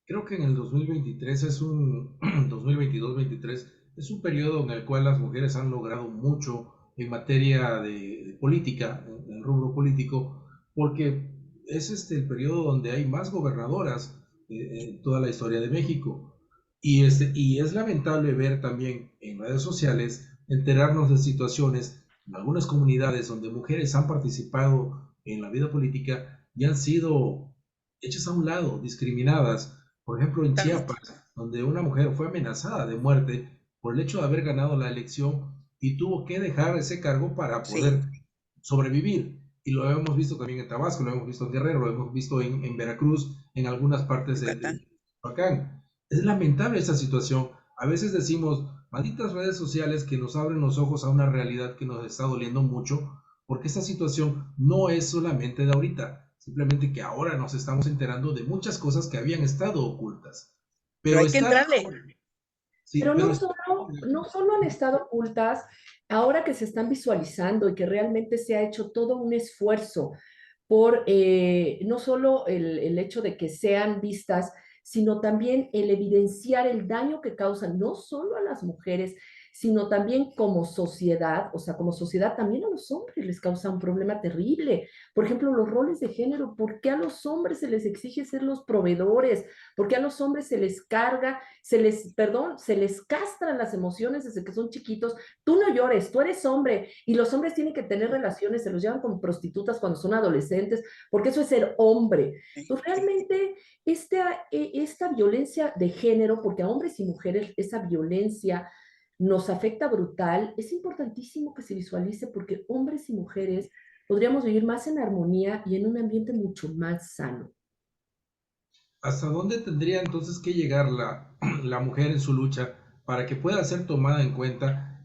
Creo que en el 2023 es un 2022-23 es un periodo en el cual las mujeres han logrado mucho en materia de política, en el rubro político, porque es el periodo donde hay más gobernadoras en toda la historia de México. Y es lamentable ver también en redes sociales, enterarnos de situaciones en algunas comunidades donde mujeres han participado en la vida política y han sido hechas a un lado, discriminadas. Por ejemplo, en Exactamente. Chiapas, donde una mujer fue amenazada de muerte por el hecho de haber ganado la elección y tuvo que dejar ese cargo para Sí, poder sobrevivir. Y lo hemos visto también en Tabasco, lo hemos visto en Guerrero, lo hemos visto en Veracruz, en algunas partes de Yucatán. Michoacán. Es lamentable esta situación. A veces decimos, malditas redes sociales que nos abren los ojos a una realidad que nos está doliendo mucho, porque esta situación no es solamente de ahorita, simplemente que ahora nos estamos enterando de muchas cosas que habían estado ocultas. Pero Pero hay que está, entrarle. sí, Pero pero no está, solo, no solo han estado ocultas, ahora que se están visualizando y que realmente se ha hecho todo un esfuerzo por no solo el hecho de que sean vistas, sino también el evidenciar el daño que causan no solo a las mujeres, sino también como sociedad, o sea, como sociedad también a los hombres les causa un problema terrible. Por ejemplo, los roles de género, ¿por qué a los hombres se les exige ser los proveedores? ¿Por qué a los hombres se les carga, perdón, se les castran las emociones desde que son chiquitos? Tú no llores, tú eres hombre, y los hombres tienen que tener relaciones, se los llevan como prostitutas cuando son adolescentes, porque eso es ser hombre. Sí, Entonces, sí, realmente esta violencia de género, porque a hombres y mujeres esa violencia nos afecta brutal, es importantísimo que se visualice porque hombres y mujeres podríamos vivir más en armonía y en un ambiente mucho más sano. ¿Hasta dónde tendría entonces que llegar la mujer en su lucha para que pueda ser tomada en cuenta,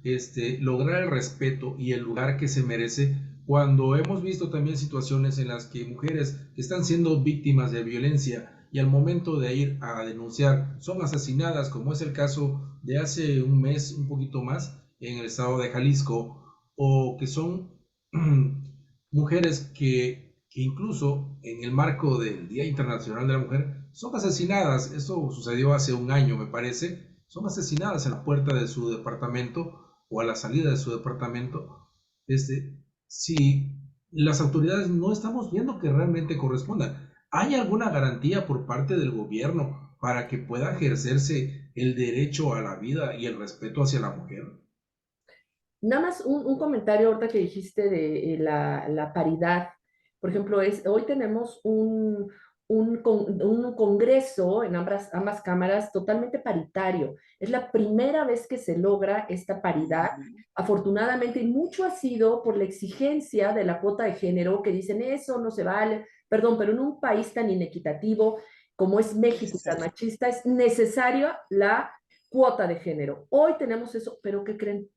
lograr el respeto y el lugar que se merece? Cuando hemos visto también situaciones en las que mujeres que están siendo víctimas de violencia y al momento de ir a denunciar son asesinadas, como es el caso de hace un mes, un poquito más, en el estado de Jalisco, o que son mujeres que incluso en el marco del Día Internacional de la Mujer son asesinadas. Esto sucedió hace un año, me parece. Son asesinadas en la puerta de su departamento o a la salida de su departamento. Si las autoridades no estamos viendo que realmente correspondan, ¿hay alguna garantía por parte del gobierno para que pueda ejercerse el derecho a la vida y el respeto hacia la mujer? Nada más un comentario ahorita que dijiste de la paridad. Por ejemplo, hoy tenemos un congreso en ambas cámaras totalmente paritario. Es la primera vez que se logra esta paridad. Afortunadamente, y mucho ha sido por la exigencia de la cuota de género, que dicen eso no se vale. Perdón, pero en un país tan inequitativo como es México, tan Exacto. machista, es necesaria la cuota de género. Hoy tenemos eso, pero ¿qué creen?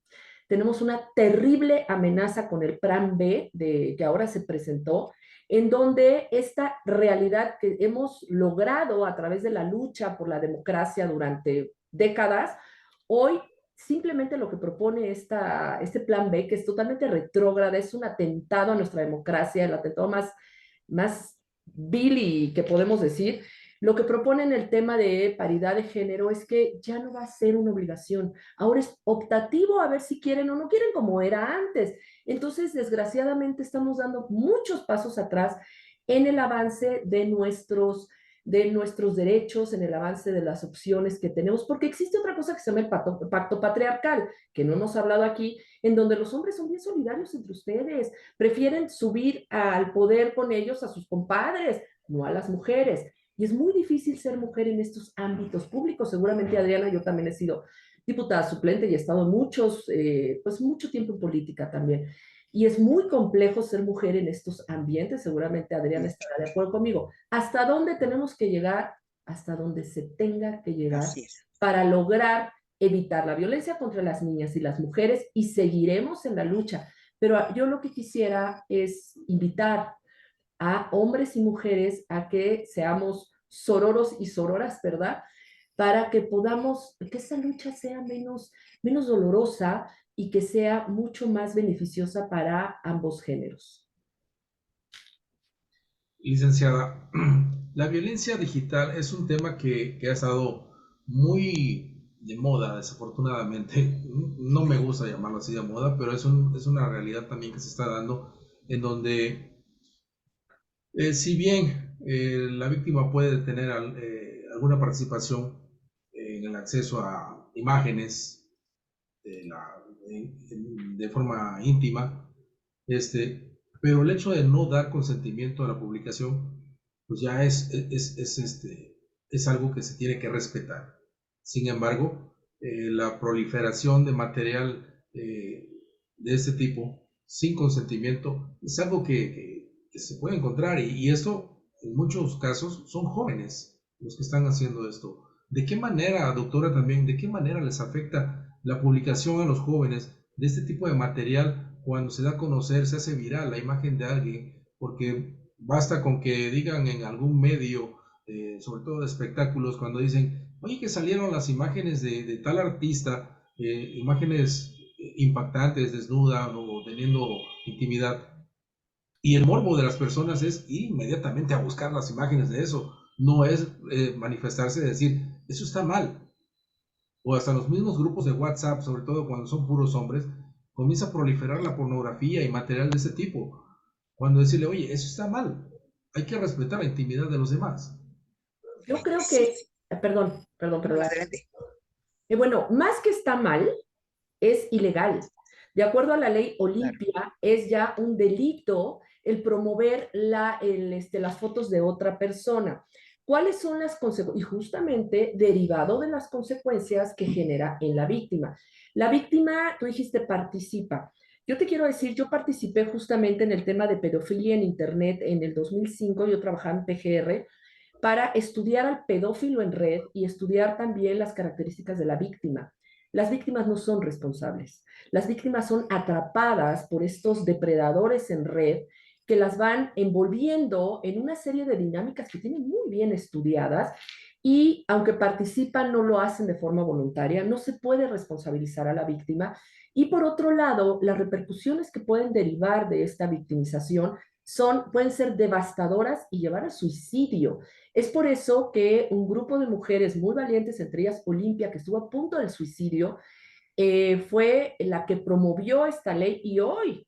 Tenemos una terrible amenaza con el Plan B que ahora se presentó, en donde esta realidad que hemos logrado a través de la lucha por la democracia durante décadas, hoy simplemente lo que propone este Plan B, que es totalmente retrógrada, es un atentado a nuestra democracia, el atentado más vil que podemos decir. Lo que propone en el tema de paridad de género es que ya no va a ser una obligación, ahora es optativo a ver si quieren o no quieren como era antes. Entonces, desgraciadamente, estamos dando muchos pasos atrás en el avance de nuestros derechos, en el avance de las opciones que tenemos, porque existe otra cosa que se llama el pacto patriarcal, que no hemos hablado aquí, en donde los hombres son bien solidarios entre ustedes, prefieren subir al poder con ellos a sus compadres, no a las mujeres. Y es muy difícil ser mujer en estos ámbitos públicos. Seguramente, Adriana, yo también he sido diputada suplente y he estado pues mucho tiempo en política también. Y es muy complejo ser mujer en estos ambientes. Seguramente Adriana Mucho. estará de acuerdo conmigo. ¿Hasta dónde tenemos que llegar? Hasta donde se tenga que llegar Así es. para lograr evitar la violencia contra las niñas y las mujeres y seguiremos en la lucha. Pero yo lo que quisiera es invitar a hombres y mujeres a que seamos sororos y sororas, ¿verdad? Para que podamos, que esa lucha sea menos dolorosa y que sea mucho más beneficiosa para ambos géneros. Licenciada, la violencia digital es un tema que ha estado muy de moda, desafortunadamente. No me gusta llamarlo así de moda, pero es una realidad también que se está dando en donde, si bien la víctima puede tener alguna participación en el acceso a imágenes de, de forma íntima, pero el hecho de no dar consentimiento a la publicación, pues ya es algo que se tiene que respetar. Sin embargo, la proliferación de material de este tipo sin consentimiento es algo que se puede encontrar y esto en muchos casos son jóvenes los que están haciendo esto. ¿De qué manera, doctora, también, de qué manera les afecta la publicación a los jóvenes de este tipo de material cuando se da a conocer, se hace viral la imagen de alguien? Porque basta con que digan en algún medio, sobre todo de espectáculos, cuando dicen, oye, que salieron las imágenes de tal artista, imágenes impactantes, desnuda o teniendo intimidad, y el morbo de las personas es ir inmediatamente a buscar las imágenes de eso, no es manifestarse y decir, eso está mal. O hasta los mismos grupos de WhatsApp, sobre todo cuando son puros hombres, comienza a proliferar la pornografía y material de ese tipo. Cuando decirle, oye, eso está mal, hay que respetar la intimidad de los demás. Yo creo Sí, que, perdón. adelante. Bueno, más que está mal, es ilegal. De acuerdo a la ley Claro. Olimpia, es ya un delito el promover las fotos de otra persona. ¿Cuáles son las consecuencias? Y justamente derivado de las consecuencias que genera en la víctima. La víctima, tú dijiste, participa. Yo te quiero decir, yo participé justamente en el tema de pedofilia en Internet en el 2005. Yo trabajaba en PGR para estudiar al pedófilo en red y estudiar también las características de la víctima. Las víctimas no son responsables. Las víctimas son atrapadas por estos depredadores en red que las van envolviendo en una serie de dinámicas que tienen muy bien estudiadas y aunque participan no lo hacen de forma voluntaria, no se puede responsabilizar a la víctima. Y por otro lado, las repercusiones que pueden derivar de esta victimización pueden ser devastadoras y llevar al suicidio. Es por eso que un grupo de mujeres muy valientes, entre ellas Olimpia, que estuvo a punto del suicidio, fue la que promovió esta ley y hoy,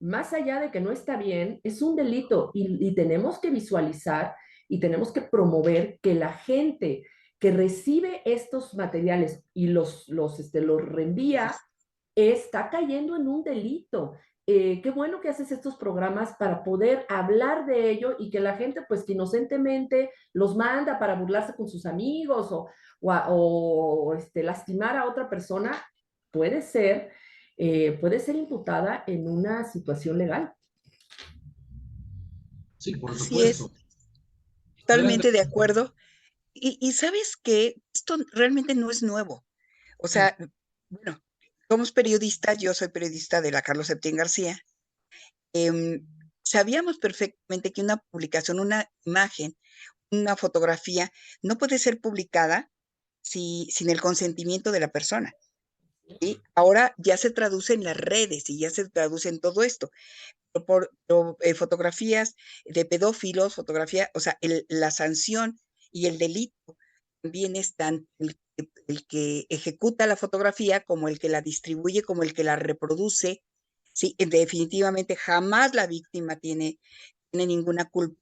más allá de que no está bien, es un delito y tenemos que visualizar y tenemos que promover que la gente que recibe estos materiales y los reenvía está cayendo en un delito. Qué bueno que haces estos programas para poder hablar de ello y que la gente, pues que inocentemente los manda para burlarse con sus amigos o lastimar a otra persona, puede ser, puede ser imputada en una situación legal. Sí, por Así es, supuesto. Adelante. totalmente de acuerdo. Y sabes que esto realmente no es nuevo. O sea, bueno, somos periodistas, yo soy periodista de la Carlos Septién García. em, Sabíamos perfectamente que una publicación, una imagen, una fotografía no puede ser publicada sin el consentimiento de la persona. ¿Sí? Ahora ya se traduce en las redes y ya se traduce en todo esto. Fotografías de pedófilos, fotografía, o sea, la sanción y el delito también es tanto el que ejecuta la fotografía como el que la distribuye, como el que la reproduce. Sí, definitivamente jamás la víctima tiene ninguna culpa.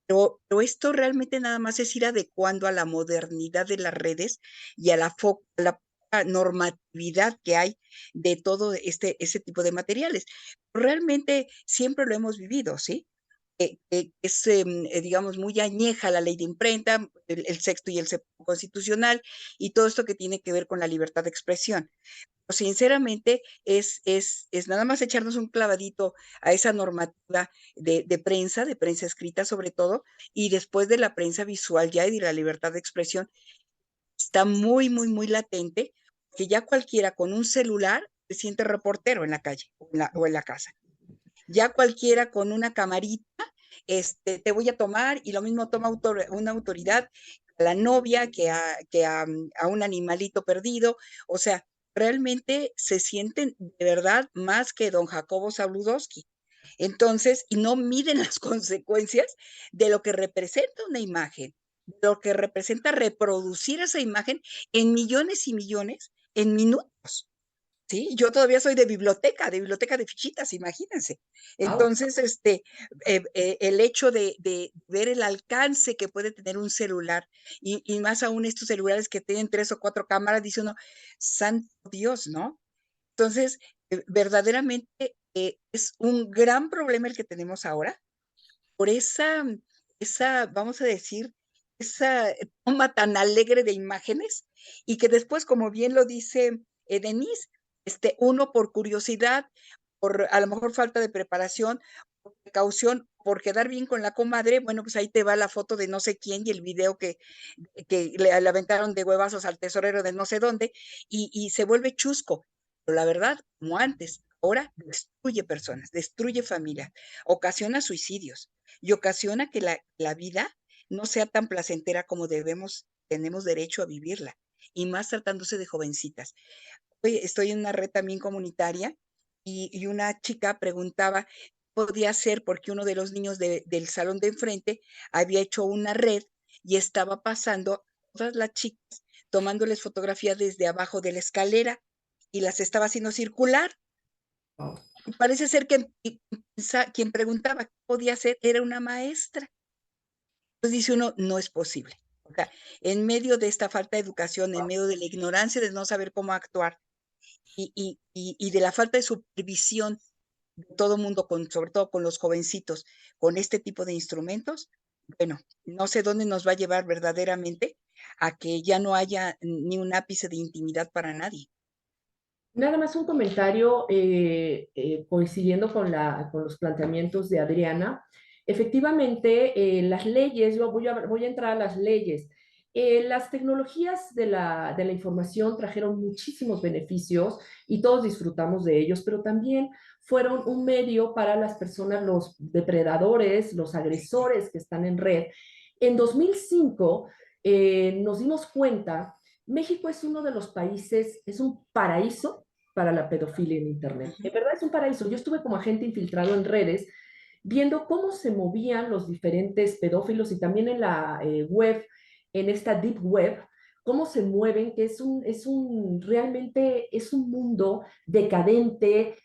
Pero esto realmente nada más es ir adecuando a la modernidad de las redes y a la poca normatividad que hay de todo ese tipo de materiales. Realmente siempre lo hemos vivido, ¿sí? Es, digamos, muy añeja la ley de imprenta, el sexto y el séptimo constitucional y todo esto que tiene que ver con la libertad de expresión. Sinceramente, es nada más echarnos un clavadito a esa normativa de prensa escrita sobre todo, y después de la prensa visual ya y de la libertad de expresión, está muy, muy, muy latente, que ya cualquiera con un celular se siente reportero en la calle o en la casa. Ya cualquiera con una camarita, te voy a tomar, y lo mismo toma una autoridad a la novia que a un animalito perdido. O sea, realmente se sienten de verdad más que don Jacobo Zabludowski. Entonces, y no miden las consecuencias de lo que representa una imagen, de lo que representa reproducir esa imagen en millones y millones, en minutos. Sí, yo todavía soy de biblioteca de fichitas, imagínense. Wow. Entonces, el hecho de ver el alcance que puede tener un celular, y más aún estos celulares que tienen 3 o 4 cámaras, dice uno, santo Dios, ¿no? Entonces, verdaderamente es un gran problema el que tenemos ahora por vamos a decir, esa toma tan alegre de imágenes, y que después, como bien lo dice Denise, uno por curiosidad, por a lo mejor falta de preparación, por precaución, por quedar bien con la comadre, bueno, pues ahí te va la foto de no sé quién y el video que le aventaron de huevazos al tesorero de no sé dónde, y se vuelve chusco. Pero la verdad, como antes, ahora destruye personas, destruye familias, ocasiona suicidios y ocasiona que la vida no sea tan placentera como tenemos derecho a vivirla, y más tratándose de jovencitas. Hoy estoy en una red también comunitaria, y una chica preguntaba qué podía hacer porque uno de los niños del salón de enfrente había hecho una red y estaba pasando a todas las chicas tomándoles fotografías desde abajo de la escalera y las estaba haciendo circular. Wow. Y parece ser que quien preguntaba qué podía hacer era una maestra. Entonces dice uno, no es posible. O sea, en medio de esta falta de educación, en medio de la ignorancia de no saber cómo actuar, y de la falta de supervisión de todo mundo, sobre todo con los jovencitos, con este tipo de instrumentos, bueno, no sé dónde nos va a llevar verdaderamente a que ya no haya ni un ápice de intimidad para nadie. Nada más un comentario coincidiendo con los planteamientos de Adriana. Efectivamente, las leyes, yo voy a entrar a las leyes. Las tecnologías de la información trajeron muchísimos beneficios y todos disfrutamos de ellos, pero también fueron un medio para las personas, los depredadores, los agresores que están en red. En 2005 nos dimos cuenta, México es uno de los países, es un paraíso para la pedofilia en Internet. Ujú. En verdad es un paraíso. Yo estuve como agente infiltrado en redes viendo cómo se movían los diferentes pedófilos y también en la web, en esta deep web, cómo se mueven, que realmente es un mundo decadente,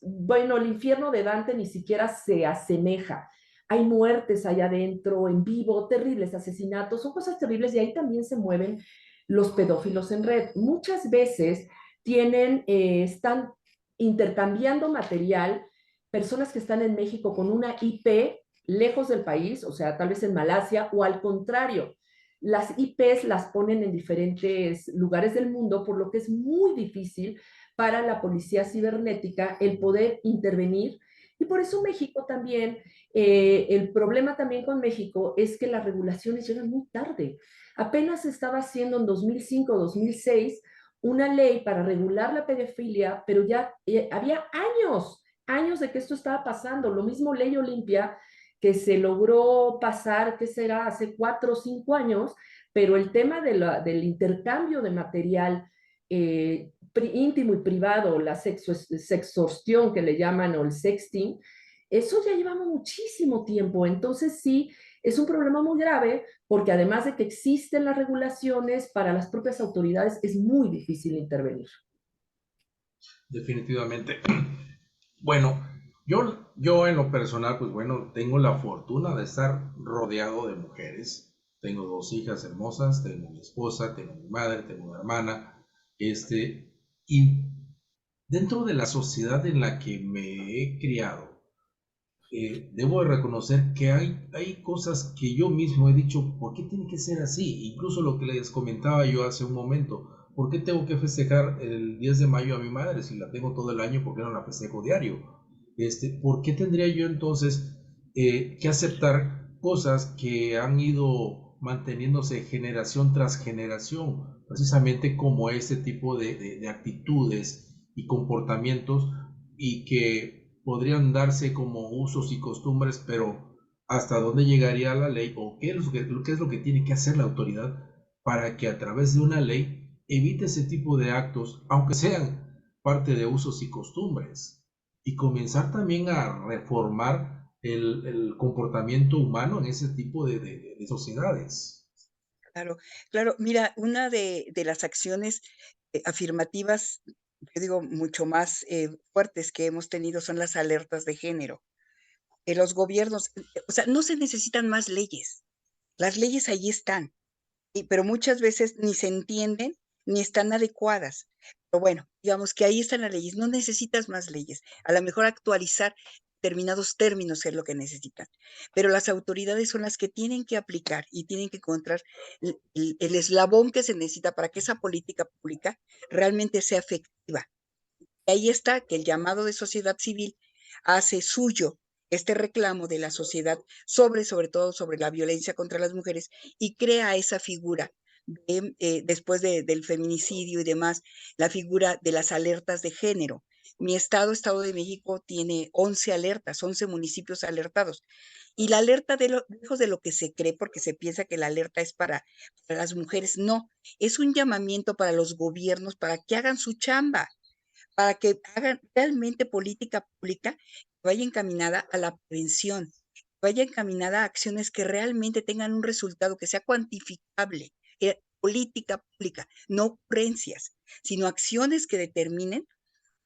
bueno, el infierno de Dante ni siquiera se asemeja. Hay muertes allá adentro, en vivo, terribles asesinatos, son cosas terribles y ahí también se mueven los pedófilos en red. Muchas veces están intercambiando material, personas que están en México con una IP lejos del país, o sea, tal vez en Malasia, o al contrario, las IPs las ponen en diferentes lugares del mundo, por lo que es muy difícil para la policía cibernética el poder intervenir. Y por eso México también, el problema también con México es que las regulaciones llegan muy tarde. Apenas se estaba haciendo en 2005, 2006 una ley para regular la pedofilia, pero ya había años de que esto estaba pasando. Lo mismo Ley Olimpia, que se logró pasar, ¿qué será? Hace 4 o 5 años, pero el tema del intercambio de material íntimo y privado, la sextorsión que le llaman o el sexting, eso ya llevamos muchísimo tiempo. Entonces sí, es un problema muy grave porque además de que existen las regulaciones para las propias autoridades, es muy difícil intervenir. Definitivamente. Bueno, yo en lo personal, pues bueno, tengo la fortuna de estar rodeado de mujeres. Tengo dos hijas hermosas, tengo mi esposa, tengo mi madre, tengo una hermana, y dentro de la sociedad en la que me he criado, debo de reconocer que hay cosas que yo mismo he dicho, ¿por qué tiene que ser así? Incluso lo que les comentaba yo hace un momento, ¿por qué tengo que festejar el 10 de mayo a mi madre si la tengo todo el año? ¿Por qué no la festejo diario? ¿Por qué tendría yo entonces que aceptar cosas que han ido manteniéndose generación tras generación? Precisamente como este tipo de actitudes y comportamientos y que podrían darse como usos y costumbres, pero ¿hasta dónde llegaría la ley o qué es lo que tiene que hacer la autoridad para que a través de una ley evite ese tipo de actos, aunque sean parte de usos y costumbres? Y comenzar también a reformar el comportamiento humano en ese tipo de sociedades. Claro, claro. Mira, una de las acciones afirmativas, yo digo, mucho más fuertes que hemos tenido son las alertas de género. Los gobiernos, o sea, no se necesitan más leyes. Las leyes ahí están, pero muchas veces ni se entienden ni están adecuadas. Pero bueno, digamos que ahí están las leyes, no necesitas más leyes. A lo mejor actualizar determinados términos es lo que necesitan, pero las autoridades son las que tienen que aplicar y tienen que encontrar el eslabón que se necesita para que esa política pública realmente sea efectiva. Y ahí está que el llamado de sociedad civil hace suyo este reclamo de la sociedad sobre todo sobre la violencia contra las mujeres y crea esa figura después del feminicidio y demás, la figura de las alertas de género. Mi estado, Estado de México, tiene 11 alertas, 11 municipios alertados. Y la alerta, lejos de lo que se cree, porque se piensa que la alerta es para las mujeres, no, es un llamamiento para los gobiernos para que hagan su chamba, para que hagan realmente política pública que vaya encaminada a la prevención, que vaya encaminada a acciones que realmente tengan un resultado, que sea cuantificable, política pública, no ocurrencias, sino acciones que determinen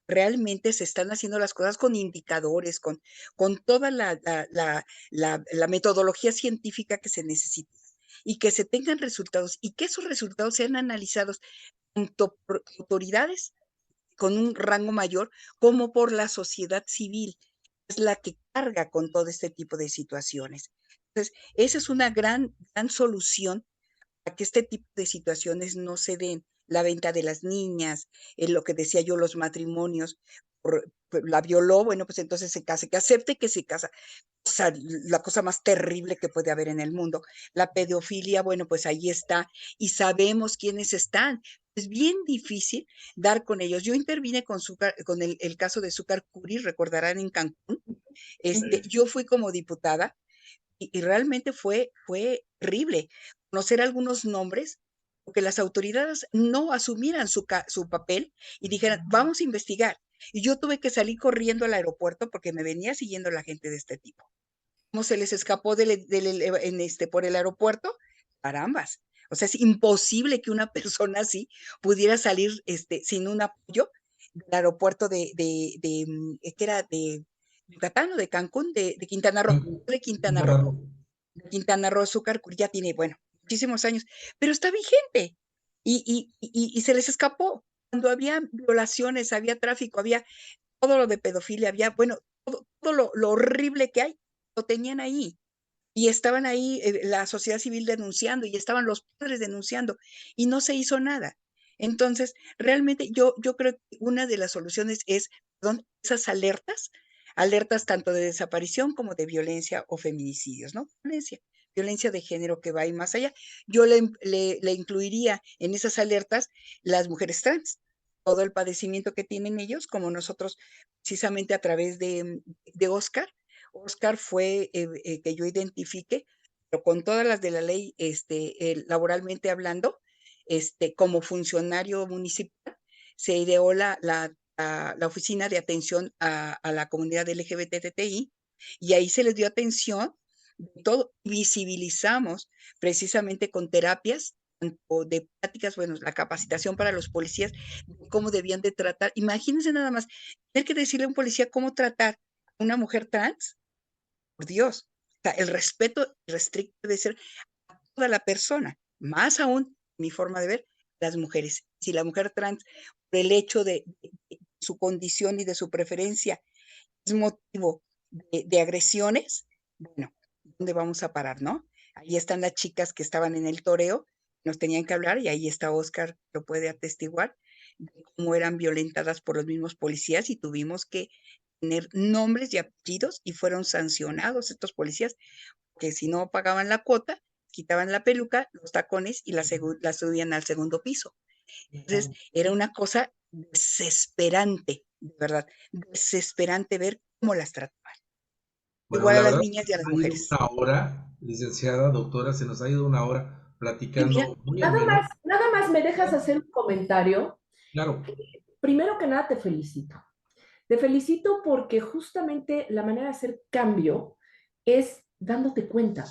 realmente se están haciendo las cosas con indicadores, con toda la metodología científica que se necesita y que se tengan resultados y que esos resultados sean analizados tanto por autoridades con un rango mayor, como por la sociedad civil, es la que carga con todo este tipo de situaciones. Entonces, esa es una gran, gran solución a que este tipo de situaciones no se den. La venta de las niñas, lo que decía yo, los matrimonios, la violó, bueno, pues entonces se case, que acepte que se casa. O sea, la cosa más terrible que puede haber en el mundo. La pedofilia, bueno, pues ahí está y sabemos quiénes están. Es bien difícil dar con ellos. Yo intervine con el caso de Zúcar Curi, recordarán en Cancún. Yo fui como diputada y realmente fue horrible conocer algunos nombres, porque las autoridades no asumieran su papel y dijeran, vamos a investigar. Y yo tuve que salir corriendo al aeropuerto porque me venía siguiendo la gente de este tipo. ¿Cómo se les escapó por el aeropuerto? Carambas. O sea, es imposible que una persona así pudiera salir sin un apoyo del aeropuerto ¿qué era? De Yucatán o de Cancún, de Quintana Roo, de Quintana Roo. Quintana Roo, Azúcar, ya tiene, bueno, muchísimos años, pero está vigente y se les escapó. Cuando había violaciones, había tráfico, había todo lo de pedofilia, había, bueno, todo lo horrible que hay, lo tenían ahí. Y estaban ahí la sociedad civil denunciando y estaban los padres denunciando y no se hizo nada. Entonces, realmente yo creo que una de las soluciones es, perdón, esas alertas tanto de desaparición como de violencia o feminicidios, ¿no? Violencia de género que va ahí más allá. Yo le incluiría en esas alertas las mujeres trans, todo el padecimiento que tienen ellos, como nosotros precisamente a través de Oscar. Oscar fue que yo identifique, pero con todas las de la ley, laboralmente hablando, como funcionario municipal, se ideó la oficina de atención a la comunidad LGBTTI y ahí se les dio atención de todo, visibilizamos precisamente con terapias o de prácticas, bueno, la capacitación para los policías, cómo debían de tratar. Imagínense nada más, tener que decirle a un policía cómo tratar a una mujer trans, por Dios. O sea, el respeto restricto debe ser a toda la persona, más aún, mi forma de ver, las mujeres. Si la mujer trans, por el hecho de su condición y de su preferencia, es motivo de agresiones, bueno, ¿dónde vamos a parar, no? Ahí están las chicas que estaban en el toreo, nos tenían que hablar, y ahí está Oscar, lo puede atestiguar, de cómo eran violentadas por los mismos policías y tuvimos que tener nombres y apellidos y fueron sancionados estos policías, que si no pagaban la cuota, quitaban la peluca, los tacones y la subían al segundo piso. Entonces, era una cosa desesperante, de verdad, desesperante ver cómo las trataban. Bueno, Igual a la las verdad, niñas y a las se nos ha ido mujeres. una hora, licenciada, doctora, se nos ha ido una hora Y mira, platicando muy ameno. Nada más me dejas hacer un comentario. Claro, Primero que nada, te felicito. Te felicito porque justamente la manera de hacer cambio es dándote cuenta.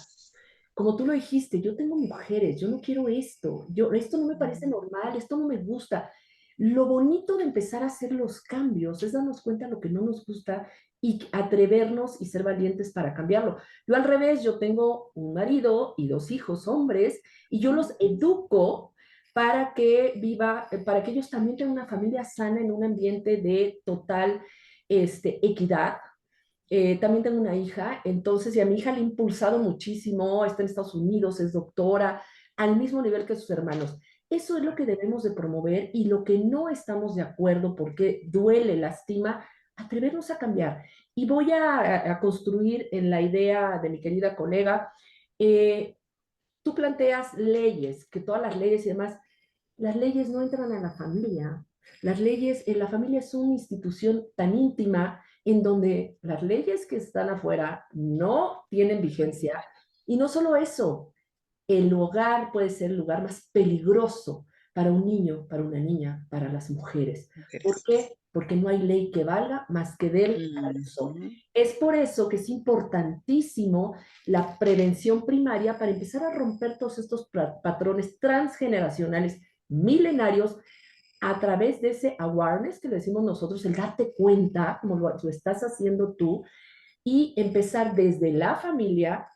Como tú lo dijiste, yo tengo mujeres, yo no quiero esto, esto no me parece normal, esto no me gusta. Lo bonito de empezar a hacer los cambios es darnos cuenta de lo que no nos gusta y atrevernos y ser valientes para cambiarlo. Yo al revés, yo tengo un marido y dos hijos hombres y yo los educo para que ellos también tengan una familia sana en un ambiente de total equidad. También tengo una hija, entonces, y a mi hija le he impulsado muchísimo, está en Estados Unidos, es doctora, al mismo nivel que sus hermanos. Eso es lo que debemos de promover y lo que no estamos de acuerdo porque duele, lastima, atrevernos a cambiar. Y voy a construir en la idea de mi querida colega, eh, tú planteas leyes, que todas las leyes y demás, las leyes no entran a la familia. Las leyes, la familia es una institución tan íntima en donde las leyes que están afuera no tienen vigencia. Y no solo eso, el hogar puede ser el lugar más peligroso para un niño, para una niña, para las mujeres. ¿Por mujeres. qué? Porque no hay ley que valga más que del agresor. Ujú. Es por eso que es importantísimo la prevención primaria para empezar a romper todos estos patrones transgeneracionales milenarios a través de ese awareness que le decimos nosotros, el darte cuenta, como lo estás haciendo tú, y empezar desde la familia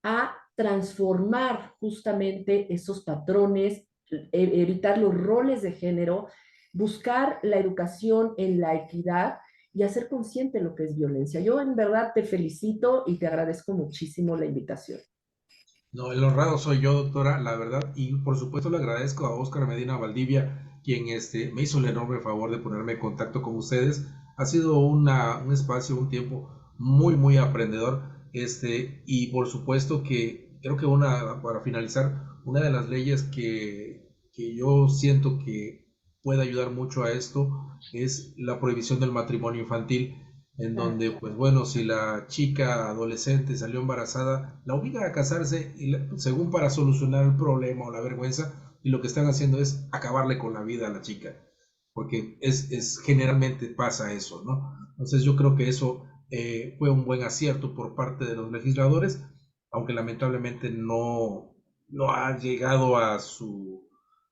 a transformar justamente esos patrones, evitar los roles de género, buscar la educación en la equidad y hacer consciente lo que es violencia. Yo en verdad te felicito y te agradezco muchísimo la invitación. No, el honrado soy yo, doctora, la verdad, y por supuesto le agradezco a Óscar Medina Valdivia, quien me hizo el enorme favor de ponerme en contacto con ustedes. Ha sido un espacio, un tiempo muy, muy aprendedor, y por supuesto que creo que para finalizar, una de las leyes que yo siento que puede ayudar mucho a esto es la prohibición del matrimonio infantil, en Ah, donde, pues bueno, si la chica adolescente salió embarazada, la obliga a casarse según para solucionar el problema o la vergüenza, y lo que están haciendo es acabarle con la vida a la chica, porque generalmente pasa eso, ¿no? Entonces yo creo que eso fue un buen acierto por parte de los legisladores, aunque lamentablemente no ha llegado a su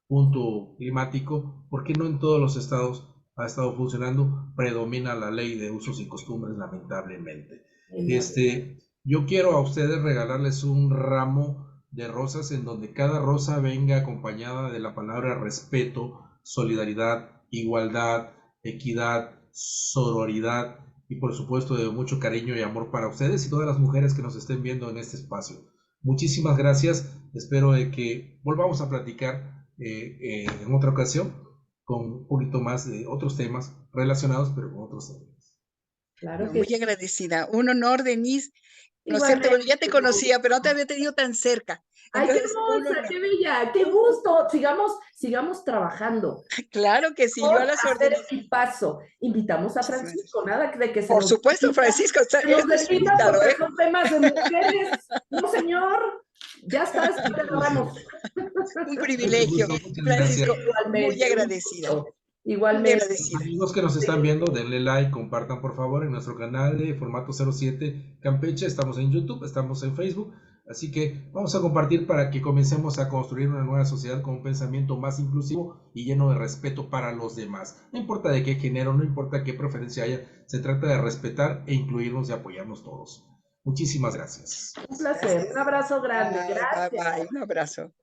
punto climático, porque no en todos los estados ha estado funcionando, predomina la ley de usos y costumbres, lamentablemente. Yo quiero a ustedes regalarles un ramo de rosas en donde cada rosa venga acompañada de la palabra respeto, solidaridad, igualdad, equidad, sororidad y por supuesto de mucho cariño y amor para ustedes y todas las mujeres que nos estén viendo en este espacio. Muchísimas gracias, espero de que volvamos a platicar en otra ocasión con un poquito más de otros temas relacionados, pero con otros temas. claro No, que muy sí. agradecida. Un honor, Denise, conocerte. Igualmente. Bueno, ya te conocía, pero no te había tenido tan cerca. Ay, qué Entonces, un hermosa, honor. qué bella, qué gusto. Sigamos trabajando. Claro que sí, yo a Por las hacer órdenes. equipazo. Invitamos a Muchísimas gracias. Francisco, nada de que Por supuesto, Francisco, se nos este es su deslinda invitado, porque ¿eh? son temas de mujeres. No, señor. Ya está, después le agarramos. Un Mucho privilegio. gusto, muchas gracias. Francisco, muy Igualmente, un agradecida, gusto. muy Igualmente. agradecida. Amigos que nos están viendo, denle like, compartan por favor en nuestro canal de Formato 07 Campeche. Estamos en YouTube, estamos en Facebook. Así que vamos a compartir para que comencemos a construir una nueva sociedad con un pensamiento más inclusivo y lleno de respeto para los demás. No importa de qué género, no importa qué preferencia haya, se trata de respetar e incluirnos y apoyarnos todos. Muchísimas gracias. Un placer. Un Gracias. abrazo grande. Bye, bye, Gracias. bye. Un abrazo.